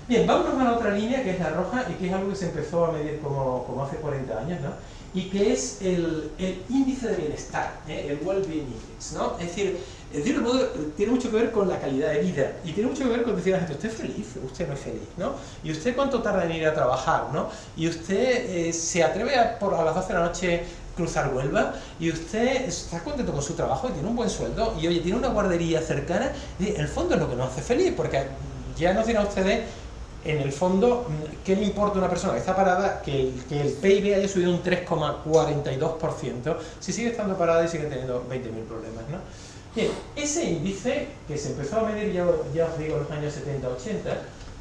Bien, vámonos a la otra línea, que es la roja, y que es algo que se empezó a medir como hace 40 años, ¿no? Y que es el índice de bienestar, el Well-Being Index, ¿no? Es decir, de cierto modo, tiene mucho que ver con la calidad de vida, y tiene mucho que ver con decir a la gente, ¿usted es feliz? Usted no es feliz, ¿no? ¿Y usted cuánto tarda en ir a trabajar, ¿no? ¿Y usted se atreve a las 12 de la noche cruzar Huelva? ¿Y usted está contento con su trabajo y tiene un buen sueldo? Y oye, tiene una guardería cercana. En el fondo es lo que nos hace feliz, porque ya nos dirán ustedes, en el fondo, ¿qué le importa a una persona que está parada que el PIB haya subido un 3,42% si sigue estando parada y sigue teniendo 20.000 problemas, ¿no? Bien, ese índice, que se empezó a medir ya os digo en los años 70-80,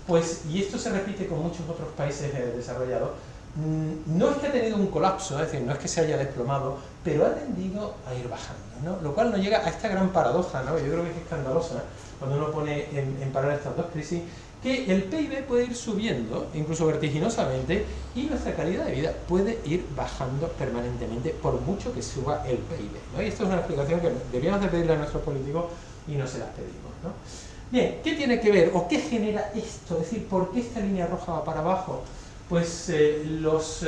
pues, y esto se repite con muchos otros países desarrollados, no es que ha tenido un colapso, es decir, no es que se haya desplomado, pero ha tendido a ir bajando, ¿no? Lo cual nos llega a esta gran paradoja, ¿no? Yo creo que es escandalosa cuando uno pone en paralelo estas dos crisis, que el PIB puede ir subiendo, incluso vertiginosamente, y nuestra calidad de vida puede ir bajando permanentemente por mucho que suba el PIB, ¿no? Y esto es una explicación que deberíamos de pedirle a nuestros políticos y no se las pedimos, ¿no? Bien, ¿qué tiene que ver o qué genera esto? Es decir, ¿por qué esta línea roja va para abajo? Pues los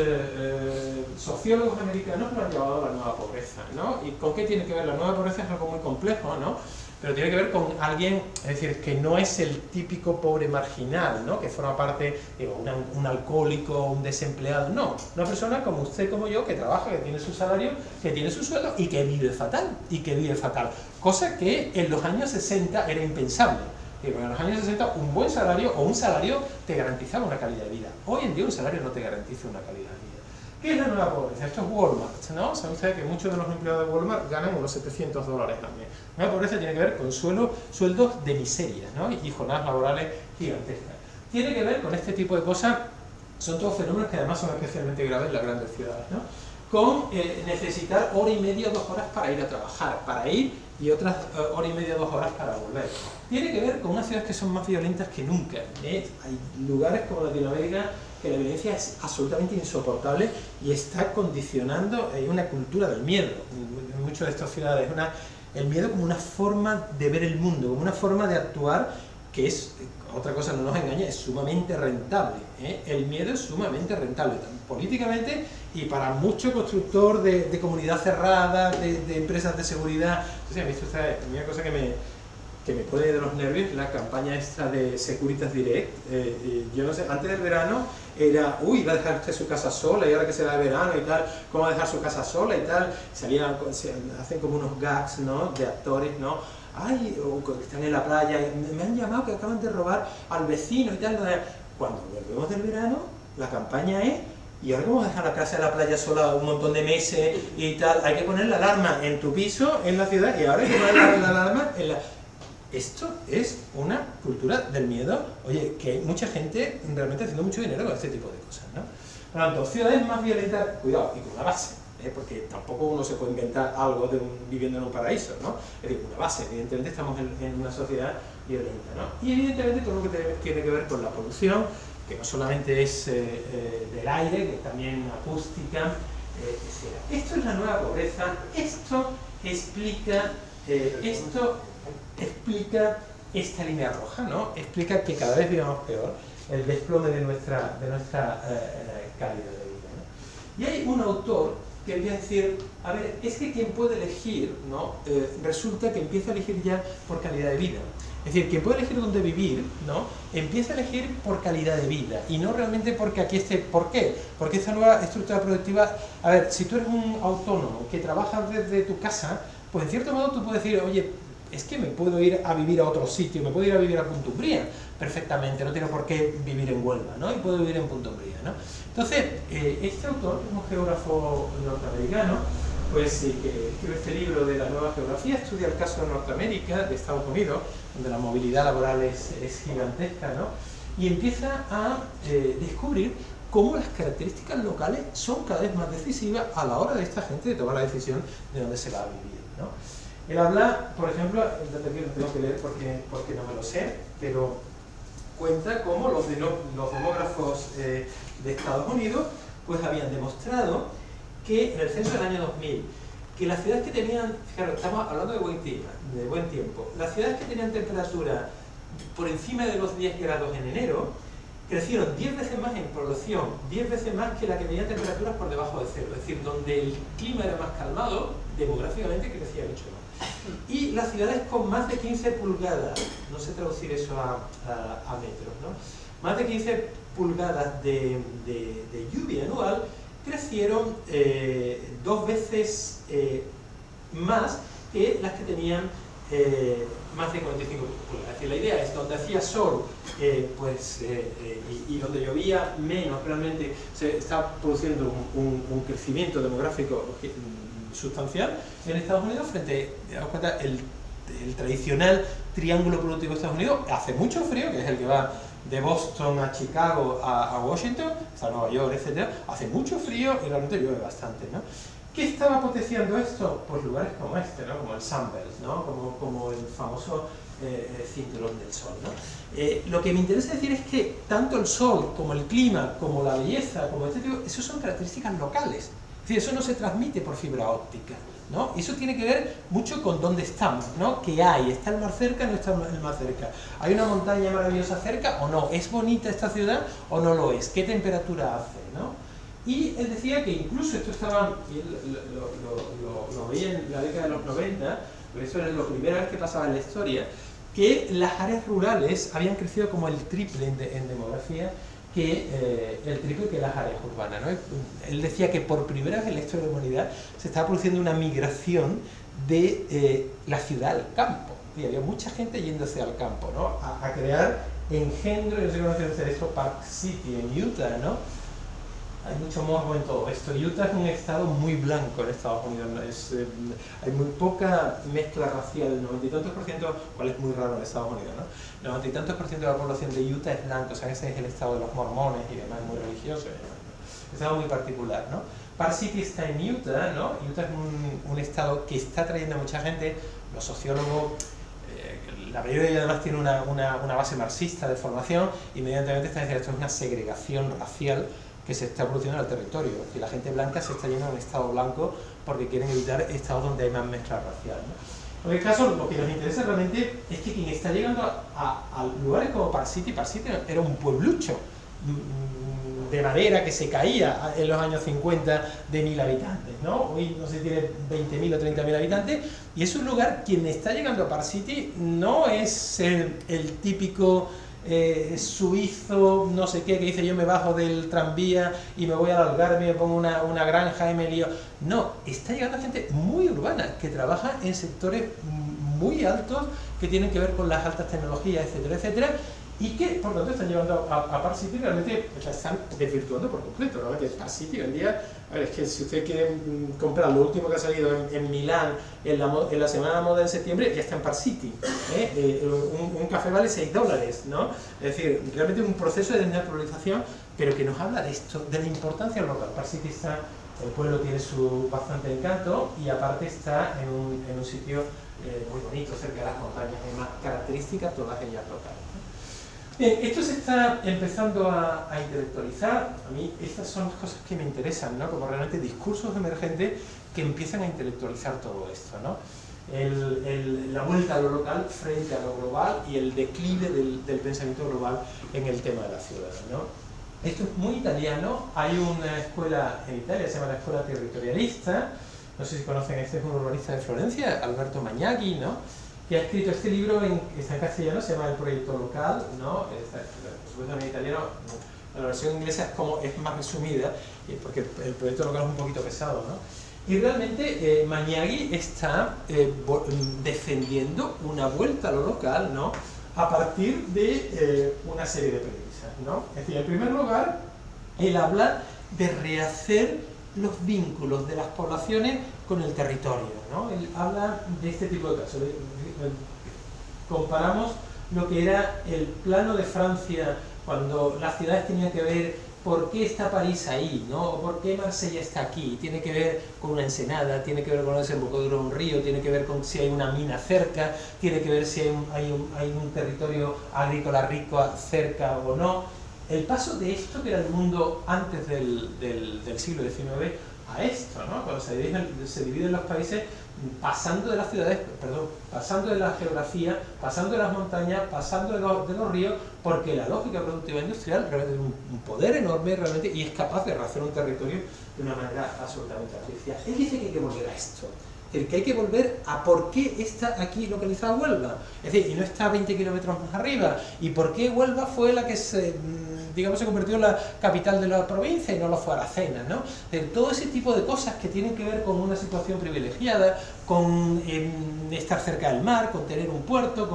sociólogos americanos lo han llamado la nueva pobreza, ¿no? ¿Y con qué tiene que ver? La nueva pobreza es algo muy complejo, ¿no? Pero tiene que ver con alguien, es decir, que no es el típico pobre marginal, ¿no? Que forma parte de un alcohólico, un desempleado, no. Una persona como usted, como yo, que trabaja, que tiene su salario, que tiene su sueldo y que vive fatal, cosa que en los años 60 era impensable. En los años 60 un buen salario o un salario te garantizaba una calidad de vida. Hoy en día un salario no te garantiza una calidad de vida. ¿Qué es la nueva pobreza? Esto es Walmart, ¿no? Saben ustedes que muchos de los empleados de Walmart ganan unos $700 al mes. La nueva pobreza tiene que ver con sueldos de miseria, ¿no? Y jornadas laborales gigantescas. Tiene que ver con este tipo de cosas, son todos fenómenos que además son especialmente graves en las grandes ciudades, ¿no? Con necesitar hora y media, 2 horas para ir a trabajar, para ir y otras hora y media, 2 horas para volver. Tiene que ver con unas ciudades que son más violentas que nunca. Hay lugares como Latinoamérica que la violencia es absolutamente insoportable y está condicionando una cultura del miedo en muchas de estas ciudades. El miedo como una forma de ver el mundo, como una forma de actuar que es, otra cosa no nos engaña, es sumamente rentable, ¿eh? El miedo es sumamente rentable, políticamente y para mucho constructor de comunidad cerrada, de empresas de seguridad. Entonces, ¿visto usted? Una cosa que me pone de los nervios, la campaña esta de Securitas Direct. Yo no sé, antes del verano era, uy, va a dejar usted su casa sola, y ahora que se va el verano y tal, ¿cómo va a dejar su casa sola y tal? Hacen como unos gags, ¿no?, de actores, ¿no? Ay, o que están en la playa, me han llamado que acaban de robar al vecino y tal. Cuando volvemos del verano, la campaña es, y ahora vamos a dejar la casa de la playa sola un montón de meses y tal, hay que poner la alarma en tu piso, en la ciudad, y ahora hay que poner la alarma en la... Esto es una cultura del miedo, oye, que hay mucha gente realmente haciendo mucho dinero con este tipo de cosas, ¿no? Por lo tanto, ciudades más violentas, cuidado, y con una base, porque tampoco uno se puede inventar algo viviendo en un paraíso, ¿no? Es decir, una base, evidentemente estamos en una sociedad violenta, ¿no? Y evidentemente todo lo que tiene que ver con la polución, que no solamente es del aire, que también acústica, etc. Esto es la nueva pobreza, esto explica esta línea roja, ¿no? Explica que cada vez vivamos peor, el desplome de nuestra calidad de vida, ¿no? Y hay un autor que empieza a decir, a ver, es que quien puede elegir, ¿no? Resulta que empieza a elegir ya por calidad de vida. Es decir, quien puede elegir dónde vivir, ¿no? Empieza a elegir por calidad de vida y no realmente porque aquí esté. ¿Por qué? Porque esta nueva estructura productiva, a ver, si tú eres un autónomo que trabaja desde tu casa, pues en cierto modo tú puedes decir, oye, es que me puedo ir a vivir a otro sitio, me puedo ir a vivir a Punta Umbría perfectamente, no tengo por qué vivir en Huelva, ¿no? Y puedo vivir en Punta Umbría, ¿no? Entonces, este autor, un geógrafo norteamericano, pues que escribe este libro de la nueva geografía, estudia el caso de Norteamérica, de Estados Unidos, donde la movilidad laboral es gigantesca, ¿no? Y empieza a descubrir cómo las características locales son cada vez más decisivas a la hora de esta gente de tomar la decisión de dónde se va a vivir, ¿no? Él habla, por ejemplo, tengo que leer porque no me lo sé, pero cuenta cómo los demógrafos de Estados Unidos pues habían demostrado que en el censo del año 2000, que las ciudades que tenían, fijaros, estamos hablando de buen tiempo, las ciudades que tenían temperatura por encima de los 10 grados en enero, crecieron 10 veces más en población, 10 veces más que la que tenía temperaturas por debajo de cero, es decir, donde el clima era más calmado, demográficamente crecía mucho más. Y las ciudades con más de 15 pulgadas, no sé traducir eso a metros, ¿no? Más de 15 pulgadas de lluvia anual crecieron 2 veces más que las que tenían más de 45 pulgadas. Es decir, la idea es donde hacía sol y donde llovía menos, realmente se está produciendo un crecimiento demográfico sustancial en Estados Unidos frente, daos cuenta, el tradicional triángulo productivo de Estados Unidos, hace mucho frío, que es el que va de Boston a Chicago a Washington, hasta Nueva York, etc. Hace mucho frío y realmente llueve bastante, ¿no? ¿Qué estaba potenciando esto? Pues lugares como este, ¿no? Como el Sunbelt, ¿no? Como el famoso cinturón del sol, ¿no? Lo que me interesa decir es que tanto el sol, como el clima, como la belleza, como este tipo, eso son características locales. Es decir, eso no se transmite por fibra óptica, ¿no? Eso tiene que ver mucho con dónde estamos, ¿no? ¿Qué hay? ¿Está el mar cerca o no está el mar cerca? ¿Hay una montaña maravillosa cerca o no? ¿Es bonita esta ciudad o no lo es? ¿Qué temperatura hace, ¿no? Y él decía que incluso esto estaba, y él lo veía en la década de los 90, pero eso era la primera vez que pasaba en la historia, que las áreas rurales habían crecido como el triple en demografía, que el triple que las áreas urbanas, ¿no? Él decía que por primera vez en la historia de la humanidad se estaba produciendo una migración de la ciudad al campo. Y había mucha gente yéndose al campo, ¿no? A crear engendro, yo sé que conocen hacer esto, Park City en Utah, ¿no? Hay mucho morbo en todo esto. Utah es un estado muy blanco en Estados Unidos, ¿no? Hay muy poca mezcla racial, el 90 y tantos %, cual es muy raro en Estados Unidos, ¿no? El 90 y tantos % de la población de Utah es blanco, o sea, ese es el estado de los mormones y demás, muy religioso, un estado muy particular, ¿no? Park City está en Utah, ¿no? Utah es un estado que está trayendo a mucha gente. Los sociólogos, la mayoría de ellos además tiene una base marxista de formación, y inmediatamente están diciendo esto es una segregación racial que se está produciendo en el territorio, y la gente blanca se está yendo a un estado blanco porque quieren evitar estados donde hay más mezcla racial, ¿no? En el caso, lo que nos interesa realmente es que quien está llegando a lugares como Park City era un pueblucho de madera que se caía en los años 50 de 1000 habitantes, ¿no? Hoy no sé si tiene 20.000 o 30.000 habitantes, y es un lugar, quien está llegando a Park City no es el típico suizo, no sé qué, que dice yo me bajo del tranvía y me voy al Algarve, me pongo una granja y me lío. No, está llegando gente muy urbana, que trabaja en sectores muy altos, que tienen que ver con las altas tecnologías, etcétera, etcétera, y que por tanto están llevando a Park City, realmente la están desvirtuando por completo. Realmente Park City hoy en día, a ver, es que si usted quiere comprar lo último que ha salido en Milán en la semana de la moda de septiembre, ya está en Park City, un café vale $6, ¿no? Es decir, realmente es un proceso de desnaturalización, pero que nos habla de esto, de la importancia local. Park City está, el pueblo tiene su bastante encanto, y aparte está en un sitio muy bonito, cerca de las montañas, hay más características, todas ellas locales. Bien, esto se está empezando a intelectualizar. A mí estas son las cosas que me interesan, ¿no? Como realmente discursos emergentes que empiezan a intelectualizar todo esto, ¿no? La vuelta a lo local frente a lo global, y el declive del pensamiento global en el tema de la ciudad, ¿no? Esto es muy italiano. Hay una escuela en Italia, se llama la escuela territorialista. No sé si conocen, este es un urbanista de Florencia, Alberto Magnaghi, ¿no? Que ha escrito este libro, está en castellano, se llama El Proyecto Local, ¿no? Por supuesto en italiano, la versión inglesa es más resumida, porque el proyecto local es un poquito pesado, ¿no? Y realmente Magnaghi está defendiendo una vuelta a lo local, ¿no? A partir de una serie de premisas, ¿no? Es decir, en primer lugar, él habla de rehacer los vínculos de las poblaciones con el territorio, ¿no? Él habla de este tipo de casos. Comparamos lo que era el plano de Francia, cuando las ciudades tenían que ver por qué está París ahí, ¿no? O por qué Marsella está aquí. Tiene que ver con una ensenada, tiene que ver con la desembocadura de un río, tiene que ver con si hay una mina cerca, tiene que ver si hay un territorio agrícola rico cerca o no. El paso de esto, que era el mundo antes del siglo XIX, a esto, ¿no? Cuando se dividen los países, pasando de las ciudades, pasando de la geografía, pasando de las montañas, pasando de los ríos, porque la lógica productiva industrial realmente tiene un poder enorme realmente, y es capaz de rehacer un territorio de una manera absolutamente artificial. Él dice que hay que volver a esto, que hay que volver a por qué está aquí localizada Huelva, es decir, y no está 20 kilómetros más arriba, y por qué Huelva fue la que se convirtió en la capital de la provincia y no lo fue Aracena, ¿no? Todo ese tipo de cosas que tienen que ver con una situación privilegiada, con estar cerca del mar, con tener un puerto,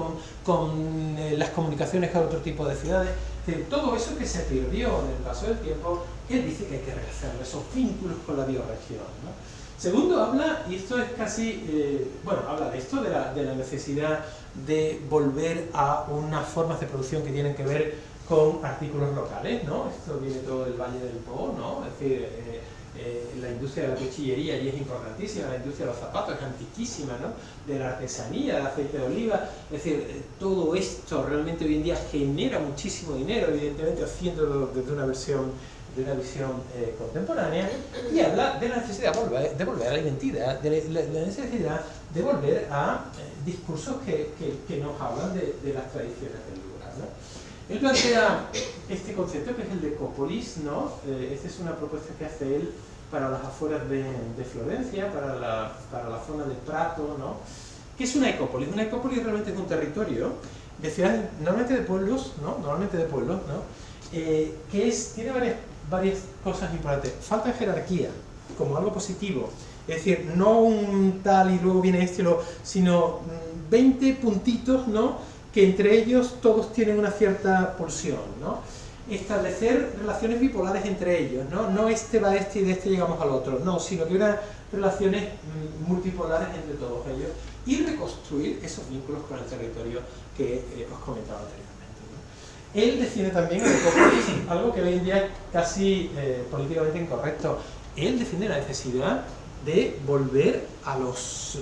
con las comunicaciones con otro tipo de ciudades, todo eso que se perdió en el paso del tiempo, él dice que hay que rehacer esos vínculos con la biorregión, ¿no? Segundo, habla, y esto es casi, bueno, habla de esto, de la necesidad de volver a unas formas de producción que tienen que ver con artículos locales, ¿no? Esto viene todo del Valle del Po, ¿no? Es decir, la industria de la cuchillería allí es importantísima, la industria de los zapatos es antiquísima, ¿no? De la artesanía, del aceite de oliva, es decir, todo esto realmente hoy en día genera muchísimo dinero, evidentemente haciéndolo desde una visión contemporánea, y habla de la necesidad de volver a la identidad, de la necesidad de volver a discursos que nos hablan de las tradiciones del lugar, ¿no? Él plantea este concepto que es el de ecópolis, ¿no? Esta es una propuesta que hace él para las afueras de Florencia, para la zona de Prato, ¿no? ¿Qué es una ecópolis? Una ecópolis realmente es un territorio de ciudades, normalmente de pueblos, ¿no? Que tiene varias cosas importantes. Falta de jerarquía, como algo positivo. Es decir, no un tal y luego viene este, sino 20 puntitos, ¿no? Que entre ellos todos tienen una cierta pulsión, ¿no? Establecer relaciones bipolares entre ellos, ¿no? No este va a este y de este llegamos al otro, no, sino que unas relaciones multipolares entre todos ellos y reconstruir esos vínculos con el territorio que os comentaba anteriormente, ¿no? Él define también el ecópolis, algo que hoy en día es casi políticamente incorrecto. Él define la necesidad de volver a los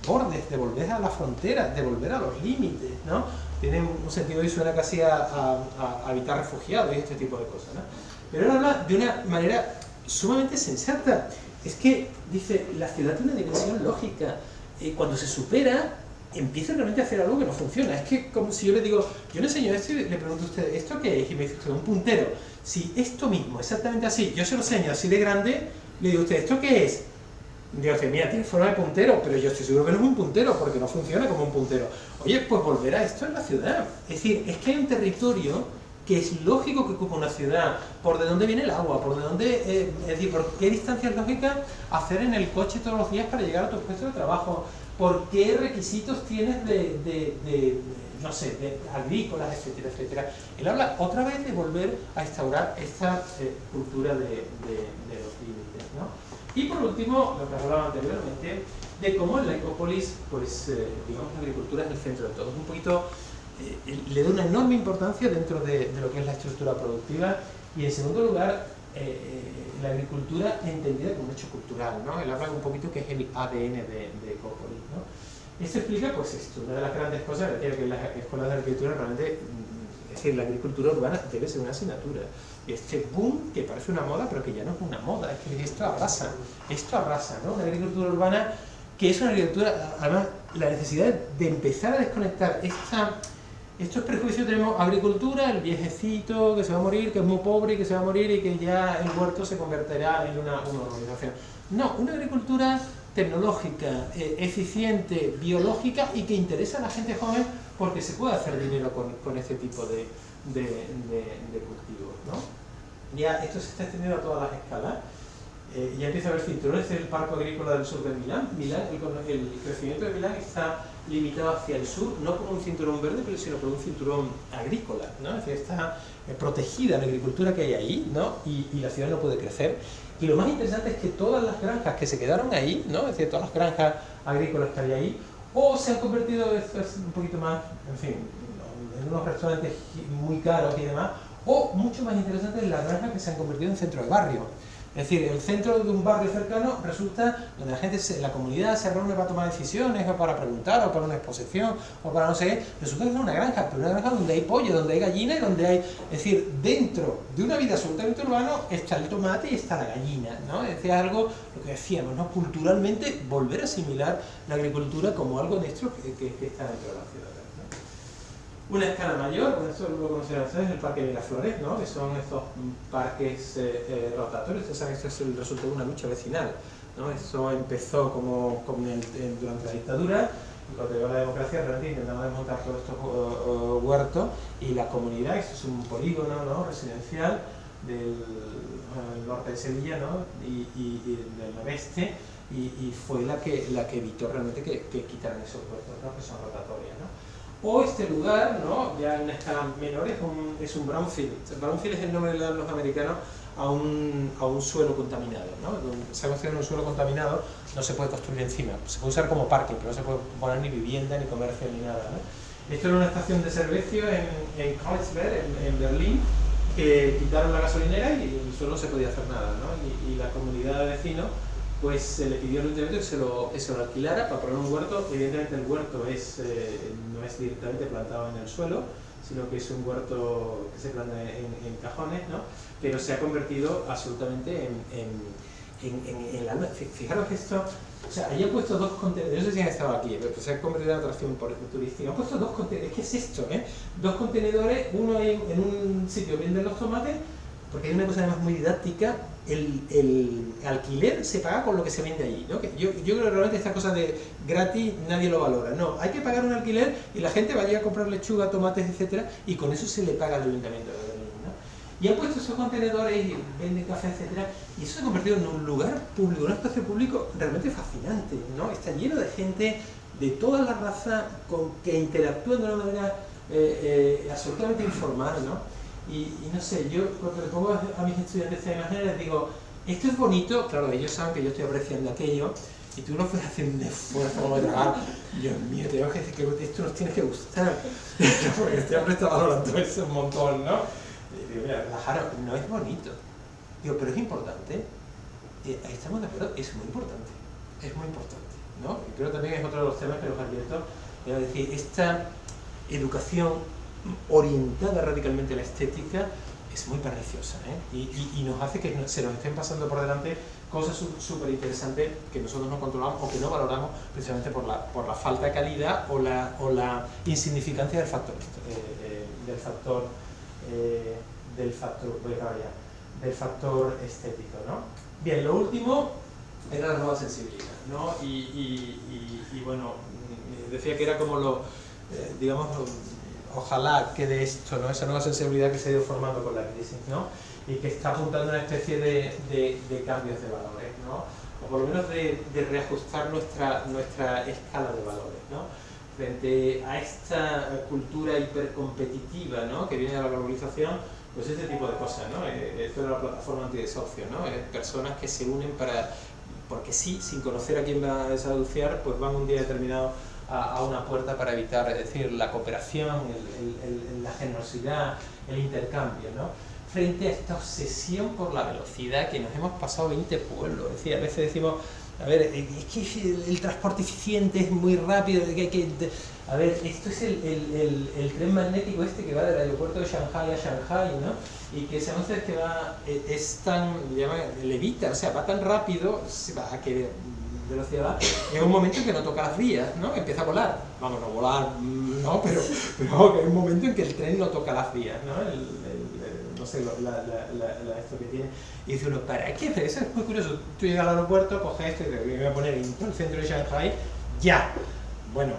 bordes, de volver a la frontera, de volver a los límites, ¿no? Tiene un sentido y suena casi a habitar refugiados y este tipo de cosas, ¿no? Pero él habla de una manera sumamente sensata. Es que, dice, la ciudad tiene una dimensión lógica. Cuando se supera, empieza realmente a hacer algo que no funciona. Es que, como si yo le digo, yo le enseño esto y le pregunto a usted, ¿esto qué es? Y me dice usted, un puntero. Si esto mismo, exactamente así, yo se lo enseño así de grande, le digo a usted, ¿esto qué es? Digo, mira, tiene forma de puntero, pero yo estoy seguro que no es un puntero, porque no funciona como un puntero. Oye, pues volver a esto en la ciudad. Es decir, es que hay un territorio que es lógico que ocupa una ciudad, por de dónde viene el agua, por de dónde, es decir, por qué distancia es lógica hacer en el coche todos los días para llegar a tu puesto de trabajo, por qué requisitos tienes no sé, de agrícolas, etcétera, etcétera. Él habla otra vez de volver a instaurar esta cultura de los límites, ¿no? Y por último, lo que hablaba anteriormente, de cómo en la ecópolis, pues, digamos, la agricultura es el centro de todo. Un poquito, le da una enorme importancia dentro de lo que es la estructura productiva, y en segundo lugar, la agricultura entendida como un hecho cultural, ¿no? Él habla un poquito que es el ADN de ecópolis, ¿no? Esto explica, pues, esto, una de las grandes cosas que en las escuelas de arquitectura realmente, es decir, la agricultura urbana debe ser una asignatura. Y este boom que parece una moda, pero que ya no es una moda, es que esto arrasa, ¿no? Una agricultura urbana que es una agricultura, además, la necesidad de empezar a desconectar estos prejuicios. Tenemos agricultura, el viejecito que se va a morir, que es muy pobre y que se va a morir y que ya el huerto se convertirá en una urbanización. No, una agricultura tecnológica, eficiente, biológica y que interesa a la gente joven porque se puede hacer dinero con este tipo de cultivos, ¿no? Ya esto se está extendiendo a todas las escalas. Ya empieza a haber cinturones del parque agrícola del sur de Milán. El crecimiento de Milán está limitado hacia el sur, no por un cinturón verde, sino por un cinturón agrícola, ¿no? Es decir, está protegida la agricultura que hay ahí, ¿no? Y la ciudad no puede crecer. Y lo más interesante es que todas las granjas que se quedaron ahí, ¿no? Es decir, todas las granjas agrícolas que hay ahí, o se han convertido, esto es un poquito más, en fin, en unos restaurantes muy caros y demás, o mucho más interesante en las granjas que se han convertido en centro de barrio. Es decir, el centro de un barrio cercano resulta donde la gente, la comunidad se reúne para tomar decisiones, o para preguntar, o para una exposición, o para no sé qué. Resulta que es una granja, pero una granja donde hay pollo, donde hay gallina y donde hay... Es decir, dentro de una vida absolutamente urbana está el tomate y está la gallina, ¿no? Es decir, algo, lo que decíamos, ¿no? Culturalmente, volver a asimilar la agricultura como algo nuestro que está dentro de la ciudad. Una escala mayor, esto lo conocerán ustedes, el Parque Miraflores, ¿no? Que son estos parques rotatorios. Ustedes saben que esto es el resultado de una lucha vecinal, ¿no? Esto empezó durante la dictadura, y cuando llegó la democracia realmente intentamos desmontar todos estos huertos, y la comunidad, esto es un polígono, ¿no? Residencial del norte de Sevilla, ¿no? y del noreste, y fue la que evitó realmente que quitaran esos huertos, ¿no? Que son rotatorias, ¿no? O este lugar, ¿no? Ya en una escala menor, es un brownfield. El brownfield es el nombre que le dan los americanos a un suelo contaminado, ¿no? Se ha construido en un suelo contaminado, no se puede construir encima, se puede usar como parque, pero no se puede poner ni vivienda, ni comercio, ni nada, ¿no? Esto era una estación de servicio en Kreuzberg, en Berlín, que quitaron la gasolinera y en el suelo no se podía hacer nada, ¿no? Y la comunidad de vecinos pues se le pidió al ayuntamiento que se lo alquilara para poner un huerto. Evidentemente el huerto no es directamente plantado en el suelo, sino que es un huerto que se planta en cajones, ¿no? Pero se ha convertido absolutamente en la... Fijaros que esto... O sea, ahí han puesto dos contenedores, no sé si han estado aquí, pero se ha convertido en una atracción turística. Han puesto dos contenedores, ¿qué es esto? Dos contenedores, uno ahí en un sitio venden los tomates, porque hay una cosa además muy didáctica, el alquiler se paga con lo que se vende allí, ¿no? Yo creo que realmente esta cosa de gratis nadie lo valora, no, hay que pagar un alquiler y la gente va a ir a comprar lechuga, tomates, etcétera, y con eso se le paga al ayuntamiento de Berlín, ¿no? Y han puesto esos contenedores y venden café, etcétera, y eso se ha convertido en un lugar público, un espacio público realmente fascinante, ¿no? Está lleno de gente de toda la raza que interactúan de una manera absolutamente informal, ¿no? Y no sé, yo cuando le pongo a mis estudiantes esta imagen les digo, esto es bonito, claro, ellos saben que yo estoy apreciando aquello, y tú no puedes hacer un esfuerzo como de trabajar, Dios mío, tengo que decir que esto nos tiene que gustar, porque este hombre está valorando eso un montón, ¿no? Y digo, mira, relajaros, no es bonito, digo, pero es importante, estamos de acuerdo, es muy importante, ¿no? Y creo también es otro de los temas que los advierto, es decir, esta educación orientada radicalmente a la estética es muy perniciosa, ¿eh? Y nos hace que se nos estén pasando por delante cosas súper interesantes que nosotros no controlamos o que no valoramos precisamente por la falta de calidad o la insignificancia del factor del factor estético, ¿no? Bien, lo último era la nueva sensibilidad, ¿no? Y bueno, decía que era como digamos, ojalá quede esto, ¿no? Esa nueva sensibilidad que se ha ido formando con la crisis, ¿no? Y que está apuntando a una especie de cambios de valores, ¿no? O por lo menos de reajustar nuestra escala de valores, ¿no? Frente a esta cultura hipercompetitiva, ¿no? Que viene de la globalización, pues este tipo de cosas, ¿no? Esto es la plataforma antidesahucio, ¿no? Personas que se unen porque sí, sin conocer a quién va a desahuciar, pues van un día determinado a una puerta para evitar, es decir, la cooperación, la generosidad, el intercambio, ¿no? Frente a esta obsesión por la velocidad que nos hemos pasado 20 pueblos, es decir, a veces decimos, a ver, es que el transporte eficiente es muy rápido, a ver, esto es el tren magnético este que va del aeropuerto de Shanghai a Shanghai, ¿no? Y que sabemos que va, es tan, levita, o sea, va tan rápido, a que velocidad va, en un momento en que no toca las vías, ¿no? Empieza a volar, vamos, no volar, no, pero hay un momento en que el tren no toca las vías, ¿no? No sé, esto que tiene, y dice uno, ¿para qué? Eso es muy curioso, tú llegas al aeropuerto, coges esto y te voy a poner en todo el centro de Shanghai, ya, bueno,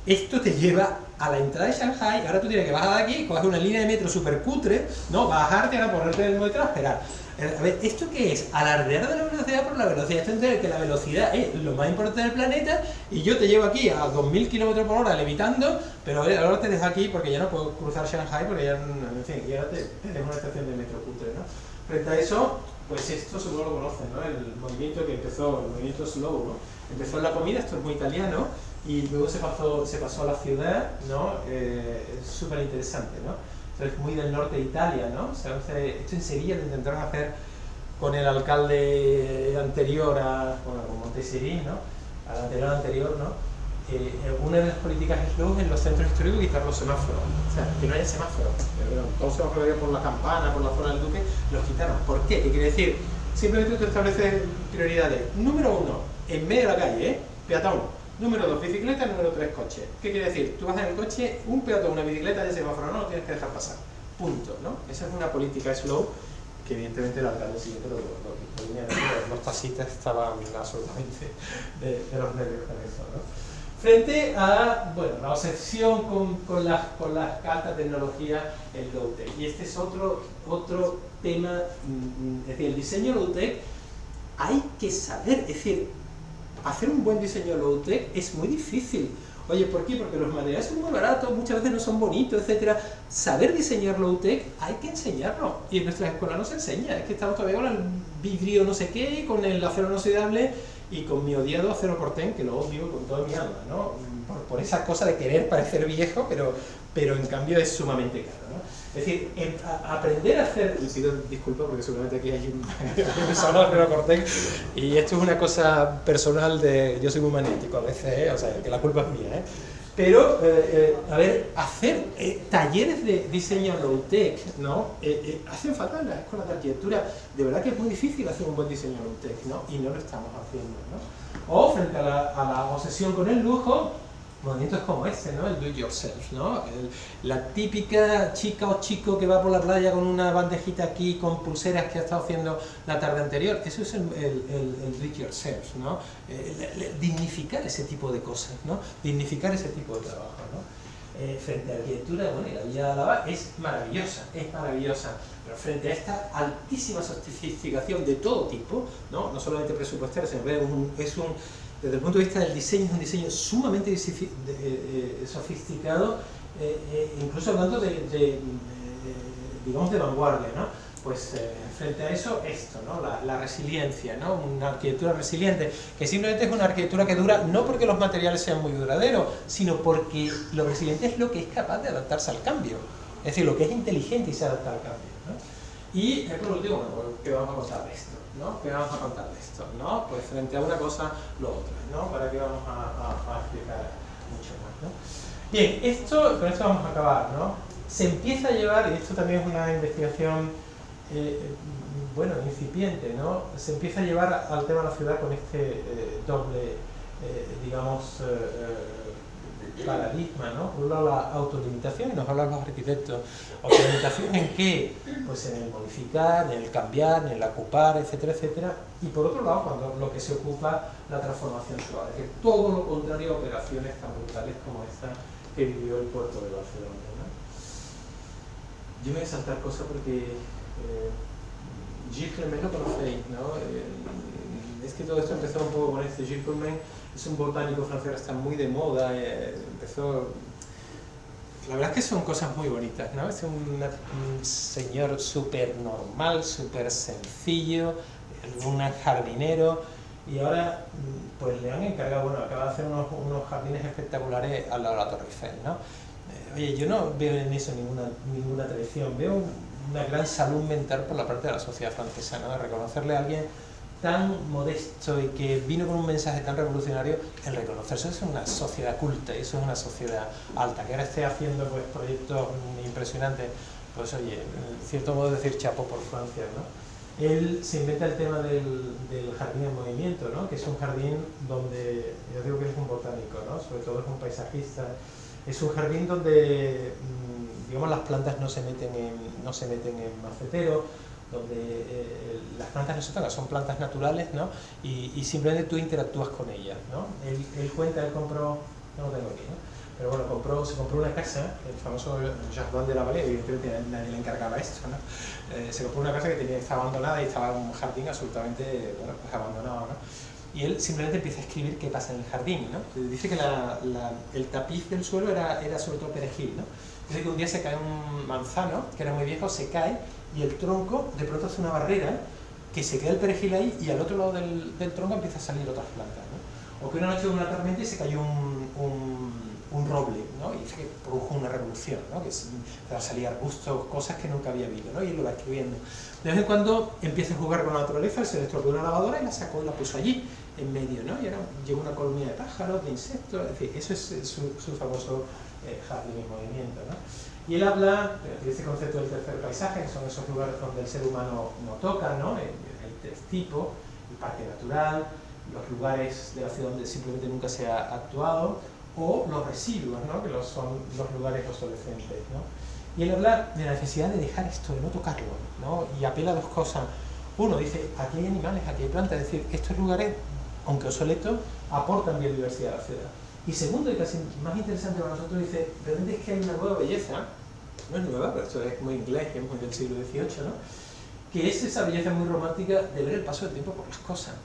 esto te lleva a la entrada de Shanghai, ahora tú tienes que bajar de aquí, coger una línea de metro súper cutre, ¿no? Bajarte, ahora ponerte en el metro a esperar. A ver, ¿esto qué es? Alardear de la velocidad por la velocidad. Esto es entender que la velocidad es lo más importante del planeta y yo te llevo aquí a 2000 km por hora levitando, pero ahora te dejo aquí porque ya no puedo cruzar Shanghai porque ya, en fin, ya te dejo una estación de metro cutre, ¿no? Frente a eso, pues esto seguro lo conocen, ¿no? El movimiento que empezó, el movimiento slow, ¿no? Empezó en la comida, esto es muy italiano, y luego se pasó a la ciudad, ¿no? Es súper interesante, ¿no? Es muy del norte de Italia, ¿no? O sea, esto en Sevilla lo intentaron hacer con el alcalde anterior con Monteseri, ¿no? Al anterior, ¿no? Una de las políticas slow en los centros históricos es quitar los semáforos, o sea, que no haya semáforos. Todos los semáforos que había por la Campana, por la zona del Duque, los quitaron. ¿Por qué? ¿Qué quiere decir? Simplemente tú estableces prioridades. Número 1, en medio de la calle, peatón. Número 2, bicicleta. Número 3, coche. ¿Qué quiere decir? Tú vas en el coche, un peatón, una bicicleta, de semáforo no lo tienes que dejar pasar. Punto, ¿no? Esa es una política slow que evidentemente el alcalde siguiente lo venía a decir. Los taxistas estaban absolutamente de los nervios con eso, ¿no? Frente a, bueno, la obsesión con las altas tecnologías, el low-tech. Y este es otro tema, es decir, el diseño low-tech hay que saber, es decir, hacer un buen diseño low-tech es muy difícil. Oye, ¿por qué? Porque los materiales son muy baratos, muchas veces no son bonitos, etcétera. Saber diseñar low-tech hay que enseñarlo. Y en nuestras escuelas no se enseña. Es que estamos todavía con el vidrio no sé qué, con el acero inoxidable y con mi odiado acero Corten, que lo odio con toda mi alma, ¿no? Por esa cosa de querer parecer viejo, pero en cambio es sumamente caro, ¿no? Es decir, aprender a hacer... Les pido disculpas porque seguramente aquí hay un persona acero Corten y esto es una cosa personal de... Yo soy muy magnético a veces, o sea, que la culpa es mía, ¿eh? Pero, a ver, hacer talleres de diseño low-tech, ¿no? Hacen falta en las escuelas de arquitectura. De verdad que es muy difícil hacer un buen diseño low-tech, ¿no? Y no lo estamos haciendo, ¿no? O frente a la obsesión con el lujo, movimientos como este, ¿no? El do it yourself, ¿no? La típica chica o chico que va por la playa con una bandejita aquí, con pulseras que ha estado haciendo la tarde anterior. Eso es el do it yourself, ¿no? Dignificar ese tipo de cosas, ¿no? Dignificar ese tipo de trabajo, ¿no? Frente a la arquitectura, bueno, y la Villa de Álava es maravillosa, pero frente a esta altísima sofisticación de todo tipo, no solamente presupuestaria, sino que desde el punto de vista del diseño, es un diseño sumamente sofisticado, incluso hablando digamos, de vanguardia, ¿no? Pues frente a eso, esto, ¿no? La resiliencia, ¿no? Una arquitectura resiliente, que simplemente es una arquitectura que dura, no porque los materiales sean muy duraderos, sino porque lo resiliente es lo que es capaz de adaptarse al cambio, es decir, lo que es inteligente y se adapta al cambio, ¿no? Y por último, ¿qué vamos a contar de esto? ¿No? ¿Qué vamos a contar de esto? ¿No? Pues frente a una cosa, lo otro, ¿no? ¿Para qué vamos a explicar mucho más, ¿no? Bien, con esto vamos a acabar, ¿no? Se empieza a llevar, y esto también es una investigación bueno, incipiente, ¿no? Se empieza a llevar al tema de la ciudad con este doble, digamos, paradigma, ¿no? Por un lado la autolimitación, y nos hablan los arquitectos. ¿Autolimitación en qué? Pues en el modificar, en el cambiar, en el ocupar, etcétera, etcétera. Y por otro lado, cuando lo que se ocupa, la transformación suave, que es todo lo contrario a operaciones tan brutales como esta que vivió el puerto de Barcelona, ¿no? Yo voy a saltar cosas porque Gilles Clement lo conocéis, ¿no? Es que todo esto empezó un poco con este. Gilles Clement es un botánico francés, está muy de moda, empezó... La verdad es que son cosas muy bonitas, ¿no? Es un señor súper normal, súper sencillo, un jardinero, y ahora pues le han encargado, bueno, acaba de hacer unos jardines espectaculares al lado de la Torre Eiffel, ¿no? Oye, yo no veo en eso ninguna tradición, veo una gran salud mental por la parte de la sociedad francesa, ¿no? De reconocerle a alguien tan modesto y que vino con un mensaje tan revolucionario, el reconocerse. Eso es una sociedad culta, eso es una sociedad alta, que ahora esté haciendo pues proyectos impresionantes, pues oye, en cierto modo decir chapo por Francia, ¿no? Él se inventa el tema del jardín en movimiento, ¿no? Que es un jardín donde, yo digo que es un botánico, ¿no? Sobre todo es un paisajista. Es un jardín donde, digamos, las plantas no se meten en macetero, donde las plantas no se tocan, son plantas naturales, ¿no? Y simplemente tú interactúas con ellas, ¿no? Él cuenta, él compró, no lo tengo aquí, ¿no? Pero bueno, se compró una casa, el famoso Jardin de la Vallée, evidentemente nadie le encargaba esto, ¿no? Se compró una casa que estaba abandonada y estaba en un jardín absolutamente, bueno, pues abandonado, ¿no? Y él simplemente empieza a escribir qué pasa en el jardín, ¿no? Dice que el tapiz del suelo era sobre todo perejil, ¿no? Dice que un día se cae un manzano, que era muy viejo, se cae y el tronco de pronto hace una barrera que se queda el perejil ahí y al otro lado del tronco empieza a salir otras plantas, ¿no? O que una noche hubo una tormenta y se cayó un roble, ¿no? Y dice que produjo una revolución, ¿no? Que empezaron a salir arbustos, cosas que nunca había habido, ¿no? Y él lo va escribiendo. De vez en cuando empieza a jugar con la naturaleza, se le estropeó una lavadora y la sacó y la puso allí, en medio, ¿no? Y ahora llegó una colonia de pájaros, de insectos, es decir, eso es su famoso jardín en movimiento, ¿no? Y él habla de ese concepto del tercer paisaje, que son esos lugares donde el ser humano no toca, ¿no? Hay tres tipos: el parque natural, los lugares de la ciudad donde simplemente nunca se ha actuado, o los residuos, ¿no? Que son los lugares obsolescentes, ¿no? Y él habla de la necesidad de dejar esto, de no tocarlo, ¿no? Y apela a dos cosas. Uno, dice, aquí hay animales, aquí hay plantas, es decir, estos lugares, aunque obsoletos, aportan biodiversidad a la ciudad. Y segundo, y casi más interesante para nosotros, dice, realmente es que hay una nueva belleza, no es nueva, pero esto es muy inglés, que es muy del siglo XVIII, ¿no? Que es esa belleza muy romántica de ver el paso del tiempo por las cosas.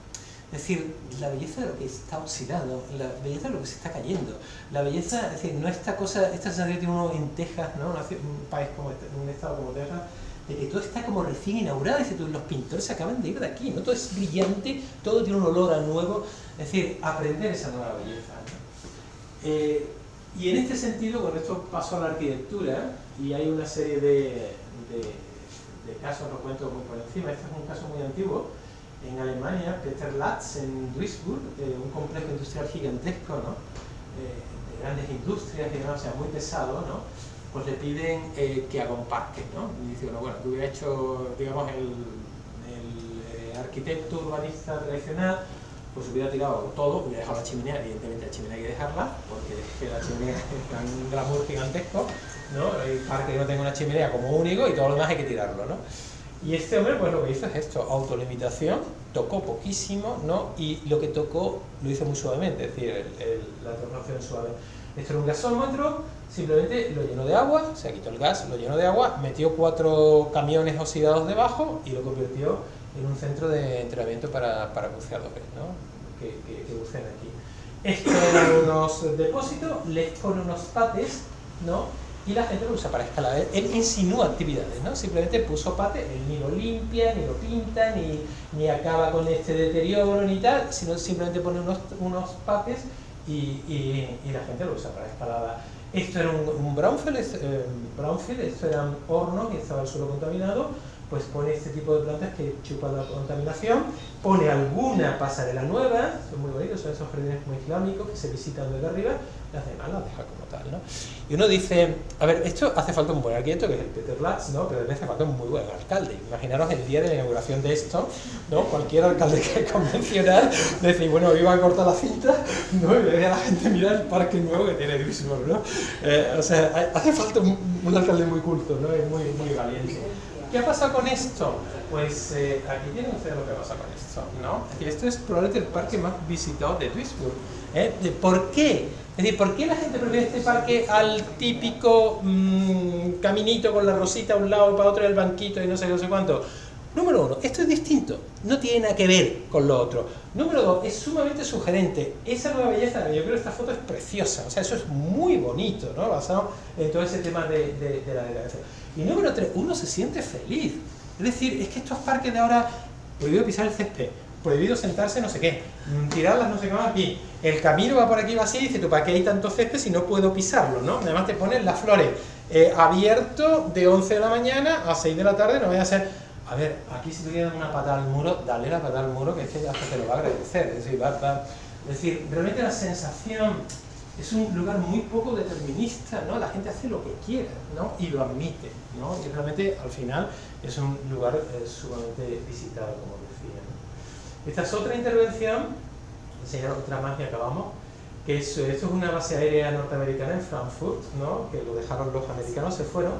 Es decir, la belleza de lo que está oxidado, la belleza de lo que se está cayendo, la belleza, es decir, no esta cosa, esta sensación que tiene uno en Texas, ¿no? Un país como este, un estado como Texas, de que todo está como recién inaugurado, es decir, los pintores se acaban de ir de aquí, ¿no? Todo es brillante, todo tiene un olor a nuevo, es decir, aprender esa nueva belleza, ¿no? Y en este sentido, con esto paso a la arquitectura, y hay una serie de casos, los cuento muy por encima. Este es un caso muy antiguo. En Alemania, Peter Latz, en Duisburg, un complejo industrial gigantesco, ¿no? De grandes industrias, digamos, o sea, muy pesado, ¿no? Pues le piden que haga un parque, ¿no? Y dice, bueno, que hubiera hecho, digamos, el arquitecto urbanista tradicional, pues hubiera tirado todo, hubiera dejado la chimenea. Evidentemente la chimenea hay que dejarla, porque es que la chimenea es un glamour gigantesco, ¿no? El parque no tenga una chimenea como único y todo lo demás hay que tirarlo, ¿no? Y este hombre, pues lo que hizo es esto, autolimitación, tocó poquísimo, ¿no? Y lo que tocó lo hizo muy suavemente, es decir, la transformación suave. Esto era un gasómetro, simplemente lo llenó de agua, se quitó el gas, lo llenó de agua, metió 4 camiones oxidados debajo y lo convirtió en un centro de entrenamiento para buceadores, ¿no? Que bucean aquí. Esto eran unos depósitos, les pone unos pates, ¿no? Y la gente lo usa para escalar. Él insinúa actividades, ¿no? Simplemente puso pates, él ni lo limpia, ni lo pinta, ni acaba con este deterioro, ni tal, sino simplemente pone unos pates y la gente lo usa para escalada. Esto era un brownfield, esto eran hornos y estaba el suelo contaminado, pues pone este tipo de plantas que chupan la contaminación, pone alguna pasarela nueva, son muy bonitos, son esos jardines muy islámicos que se visitan desde arriba, las demás las deja como tal, ¿no? Y uno dice, a ver, esto hace falta un buen arquitecto, que es el Peter Latz, ¿no? Pero hace falta un muy buen alcalde. Imaginaros el día de la inauguración de esto, ¿no? Cualquier alcalde que es convencional, decir, bueno, iba a cortar la cinta, ¿no? Y veía a la gente mirar el parque nuevo que tiene Duisburg, ¿no? O sea, hace falta un alcalde muy culto, ¿no? Y muy valiente. ¿Qué ha pasado con esto? Pues aquí tienen ustedes lo que pasa con esto, ¿no? Esto es probablemente el parque más visitado de Duisburg. ¿Por qué? Es decir, ¿por qué la gente prefiere este parque al típico caminito con la rosita a un lado y para otro el banquito y no sé cuánto? Número 1, esto es distinto, no tiene nada que ver con lo otro. Número 2, es sumamente sugerente. Esa nueva belleza, yo creo que esta foto es preciosa, o sea, eso es muy bonito, ¿no? Basado en todo ese tema de la degradación. Y número 3, uno se siente feliz. Es decir, es que estos parques de ahora, prohibido pisar el césped, prohibido sentarse no sé qué, tirarlas no sé qué más aquí, el camino va por aquí, va así, y dices tú, ¿para qué hay tanto césped si no puedo pisarlo, ¿no? Además te ponen las flores abierto de 11 de la mañana a 6 de la tarde, no vaya a ser... A ver, aquí si te quieres dar una patada al muro, dale la patada al muro, que es que hasta te lo va a agradecer. Es decir, realmente la sensación es un lugar muy poco determinista, ¿no? La gente hace lo que quiera, ¿no? Y lo admite, ¿no? Y realmente al final es un lugar sumamente visitado, como decía, ¿no? Esta es otra intervención, enseñar otra más y acabamos, que esto es una base aérea norteamericana en Frankfurt, ¿no? Que lo dejaron los americanos, se fueron.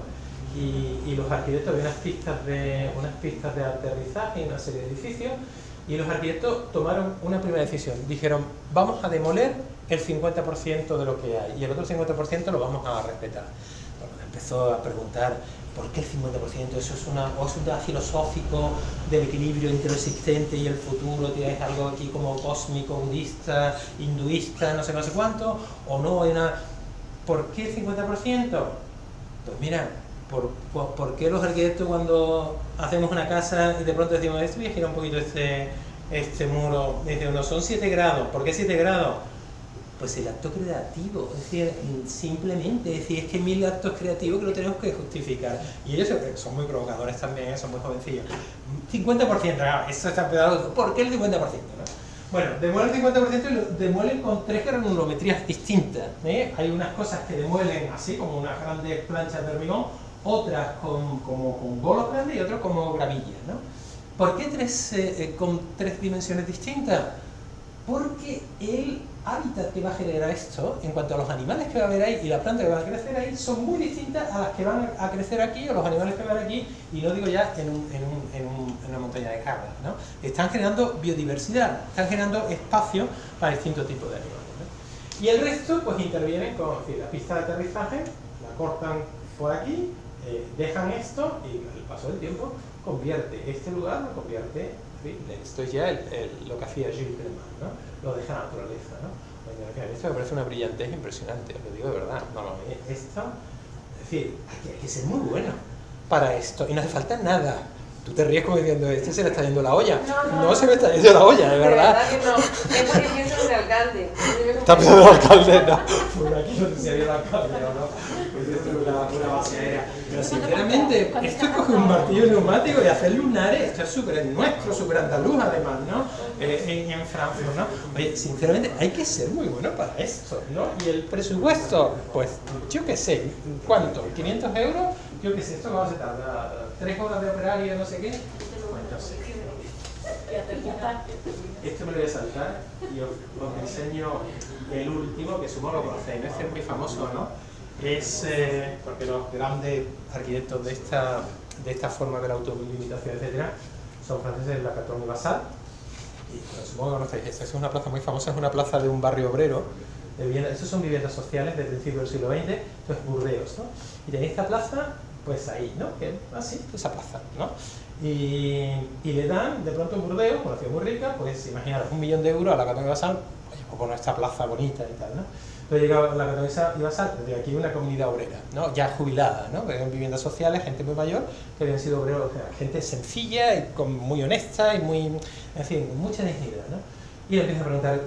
Y los arquitectos, había unas pistas de aterrizaje en una serie de edificios, y los arquitectos tomaron una primera decisión, dijeron, vamos a demoler el 50% de lo que hay y el otro 50% lo vamos a respetar. Bueno, empezó a preguntar, ¿por qué el 50%? ¿Eso es un tema filosófico del equilibrio entre lo existente y el futuro? ¿Tienes algo aquí como cósmico, budista, hinduista, no sé cuánto? ¿O no? ¿Por qué el 50%? Pues mira, ¿por qué los arquitectos cuando hacemos una casa y de pronto decimos, esto voy a girar un poquito este muro? Dice uno, son 7 grados. ¿Por qué 7 grados? Pues el acto creativo, es decir, simplemente, es decir, es que 1000 actos creativos que lo tenemos que justificar. Y ellos son muy provocadores también, son muy jovencillos. 50%, eso está empezado. ¿Por qué el 50%? ¿No? Bueno, demuelen el 50% y lo demuelen con 3 granulometrías distintas. Hay unas cosas que demuelen así, como unas grandes planchas de hormigón, otras con bolos grandes y otras como gravillas, ¿no? ¿Por qué con 3 dimensiones distintas? Porque el hábitat que va a generar esto, en cuanto a los animales que va a haber ahí y la planta que va a crecer ahí, son muy distintas a las que van a crecer aquí o los animales que van a haber aquí, y no digo ya en una montaña de cabras, ¿no? Están generando biodiversidad, están generando espacio para distintos tipos de animales, ¿no? Y el resto, pues intervienen con la pista de aterrizaje, la cortan por aquí, dejan esto y el paso del tiempo convierte este lugar, lo convierte Esto es ya lo que hacía Gilles Clément, ¿no? Lo deja la naturaleza, ¿no? Esto me parece una brillantez impresionante, os lo digo de verdad. No, esto, es decir, hay que ser muy bueno para esto y no hace falta nada. Tú te ríes como diciendo, este se le está yendo la olla. No se me está yendo la olla, de verdad. De verdad que no. Es porque pienso en el alcalde. Está pensando el alcalde, no. Por aquí no sé si había el alcalde o no. Pues esto es una base aérea. Pero sinceramente, esto es coger un martillo neumático y hacer lunares. Esto es súper nuestro, súper andaluz además, ¿no? En Francia, ¿no? Oye, sinceramente, hay que ser muy bueno para esto, ¿no? Y el presupuesto, pues, yo qué sé, ¿cuánto? ¿500 euros? Yo qué sé, esto vamos a tardar 3 horas de operario, no sé qué. Pues no sé. Esto me lo voy a saltar y os enseño el último, que supongo lo conocéis, este es muy famoso, ¿no? Es porque los grandes arquitectos de esta forma de la autolimitación, etcétera, son franceses, Lacaton y Basal. Y bueno, supongo que conocéis esto. Es una plaza muy famosa, es una plaza de un barrio obrero. Estos son viviendas sociales del principio del siglo XX, esto es Burdeos, ¿no? Y tenéis esta plaza, pues ahí, ¿no? Que así, esa plaza, ¿no? Y le dan, de pronto, Burdeos, una ciudad muy rica, pues imaginaros, 1 millón de euros a Lacaton y Basal, oye, pues poner esta plaza bonita y tal, ¿no? Entonces llega Lacaton y Basal, desde aquí una comunidad obrera, ¿no? Ya jubilada, ¿no? Que eran viviendas sociales, gente muy mayor, que habían sido obreros, gente sencilla y muy honesta y muy, en fin, mucha dignidad, ¿no? Y le empieza a preguntar,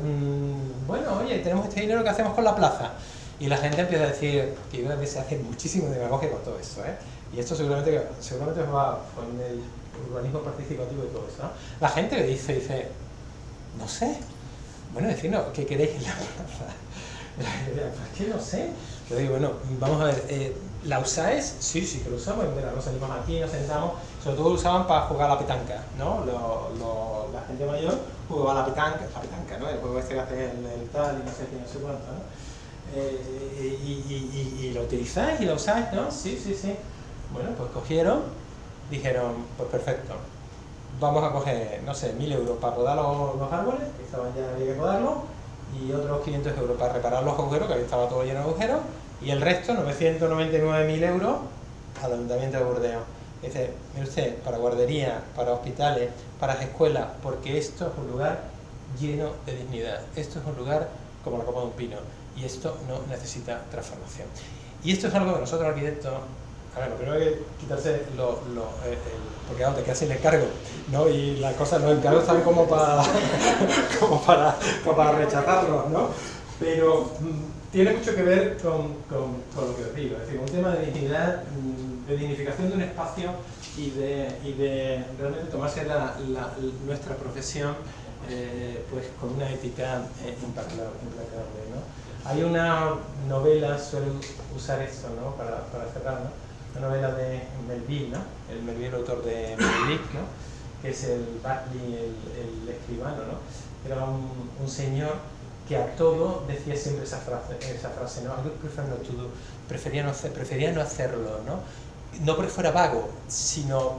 bueno, oye, tenemos este dinero, ¿qué hacemos con la plaza? Y la gente empieza a decir, que se hace muchísimo demagogia con todo eso, ¿eh? Y esto seguramente os va con el urbanismo participativo y todo eso, ¿no? La gente que dice, no sé, bueno, decirnos, ¿qué queréis en la plaza? ¿Por qué no sé? Yo digo, bueno, vamos a ver, ¿la usáis? Sí, que lo usamos, nos salimos aquí, nos sentamos, sobre todo lo usaban para jugar a la petanca, ¿no? La gente mayor jugaba a la petanca, ¿no? El juego este que hace el tal y no sé qué, no sé cuánto, ¿no? Y lo utilizáis y lo usáis, ¿no? Sí. Bueno, pues cogieron, dijeron, pues perfecto, vamos a coger, no sé, 1.000 euros para podar los árboles, que estaban ya, había que podarlos, y otros 500 euros para reparar los agujeros, que estaba todo lleno de agujeros, y el resto, 999.000 euros, al Ayuntamiento de Burdeos. Dice, mire usted, para guardería, para hospitales, para escuelas, porque esto es un lugar lleno de dignidad, esto es un lugar como la copa de un pino, y esto no necesita transformación. Y esto es algo que nosotros arquitectos, a ver, lo primero hay que quitarse porque claro, te quedas sin encargo, ¿no? Y las cosas, los encargos están como para para rechazarlos, ¿no? Pero tiene mucho que ver con lo que os digo, es decir, un tema de dignidad, de dignificación de un espacio y de realmente tomarse nuestra profesión pues con una ética implacable, ¿no? Hay una novela, suelo usar esto, ¿no? para cerrar, ¿no? Una novela de Melville, ¿no? El Melville, el autor de Melville, ¿no? Que es el Batley, el escribano, ¿no? Era un señor que a todo decía siempre esa frase, ¿no? I would prefer not to do. Prefería no hacerlo, ¿no? No porque fuera vago, sino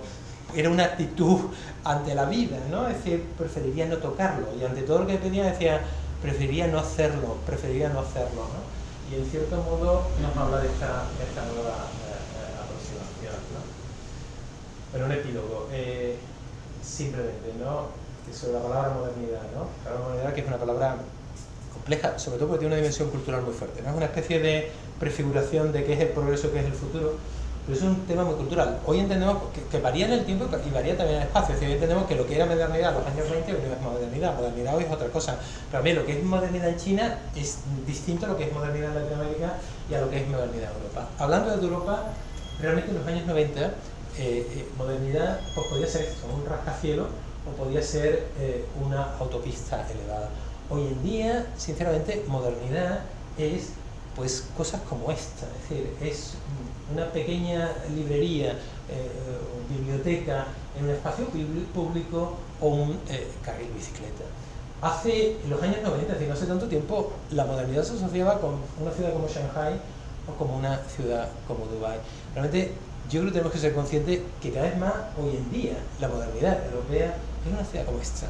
era una actitud ante la vida, ¿no? Es decir, preferiría no tocarlo, y ante todo lo que pedía decía, preferiría no hacerlo, ¿no? Y en cierto modo nos habla de esta nueva aproximación, ¿no? Pero un epílogo, simplemente, ¿no? Sobre la palabra modernidad, ¿no? La palabra modernidad, que es una palabra compleja, sobre todo porque tiene una dimensión cultural muy fuerte, ¿no? Es una especie de prefiguración de qué es el progreso, qué es el futuro, pero es un tema muy cultural. Hoy entendemos que varía en el tiempo y varía también en el espacio. Es decir, hoy entendemos que lo que era modernidad en los años 20 hoy no es modernidad. Modernidad hoy es otra cosa. Pero también lo que es modernidad en China es distinto a lo que es modernidad en Latinoamérica y a lo que es modernidad en Europa. Hablando de Europa, realmente en los años 90, modernidad pues podía ser esto, un rascacielos, o podía ser una autopista elevada. Hoy en día, sinceramente, modernidad es pues cosas como esta, es decir, es una pequeña librería o biblioteca en un espacio público o un carril bicicleta. Hace en los años 90, es decir, no hace tanto tiempo, la modernidad se asociaba con una ciudad como Shanghai o como una ciudad como Dubái. Realmente yo creo que tenemos que ser conscientes que cada vez más hoy en día la modernidad europea es una ciudad como esta.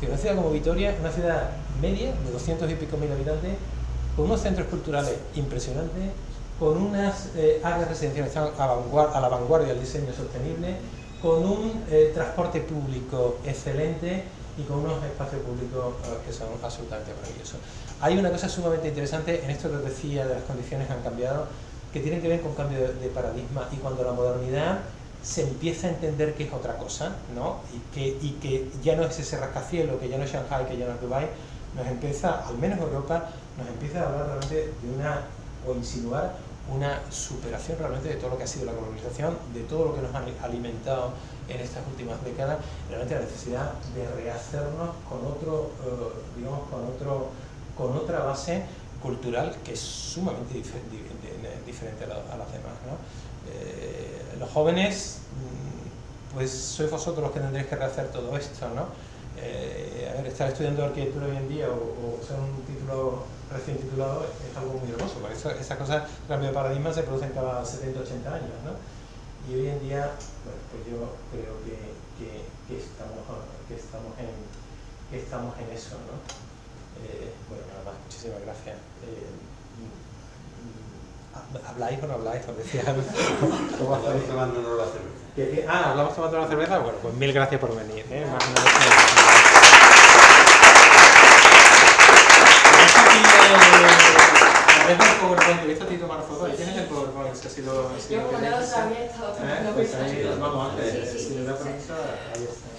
Una ciudad como Vitoria, una ciudad media de 200 y pico mil habitantes, con unos centros culturales impresionantes, con unas áreas residenciales que están a la vanguardia del diseño sostenible, con un transporte público excelente y con unos espacios públicos que son absolutamente maravillosos. Hay una cosa sumamente interesante en esto que os decía de las condiciones han cambiado, que tienen que ver con cambio de paradigma, y cuando la modernidad se empieza a entender que es otra cosa, ¿no? y que ya no es ese rascacielos, que ya no es Shanghai, que ya no es Dubái, nos empieza, al menos Europa, nos empieza a hablar realmente de una, o insinuar una superación realmente de todo lo que ha sido la globalización, de todo lo que nos ha alimentado en estas últimas décadas, realmente la necesidad de rehacernos con otro, digamos, con otra base cultural que es sumamente diferente a las demás, ¿no? Los jóvenes, pues sois vosotros los que tendréis que rehacer todo esto, ¿no? A ver, estar estudiando arquitectura hoy en día o ser un título recién titulado es algo muy hermoso, porque esas cosas, cambio de paradigma, se producen cada 70, 80 años, ¿no? Y hoy en día, bueno, pues yo creo que estamos en eso, ¿no? Bueno, nada más, muchísimas gracias. ¿Habláis o no habláis? Os decía, ¿cómo Estamos tomándonos la cerveza. ¿hablamos tomando la cerveza? Bueno, pues mil gracias por venir, ¿eh? ¿Ves el PowerPoint? ¿Te viste a ti tomar fotos? Ahí tienes el PowerPoint, si así lo... Yo como no lo sabía, estaba tomando Pues ahí, fotos. vamos, antes, si le da permiso, ahí está.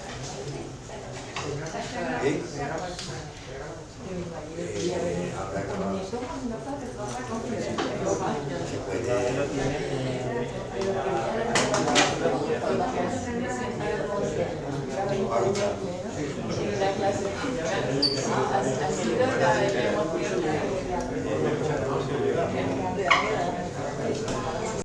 Ha sido la vez que hemos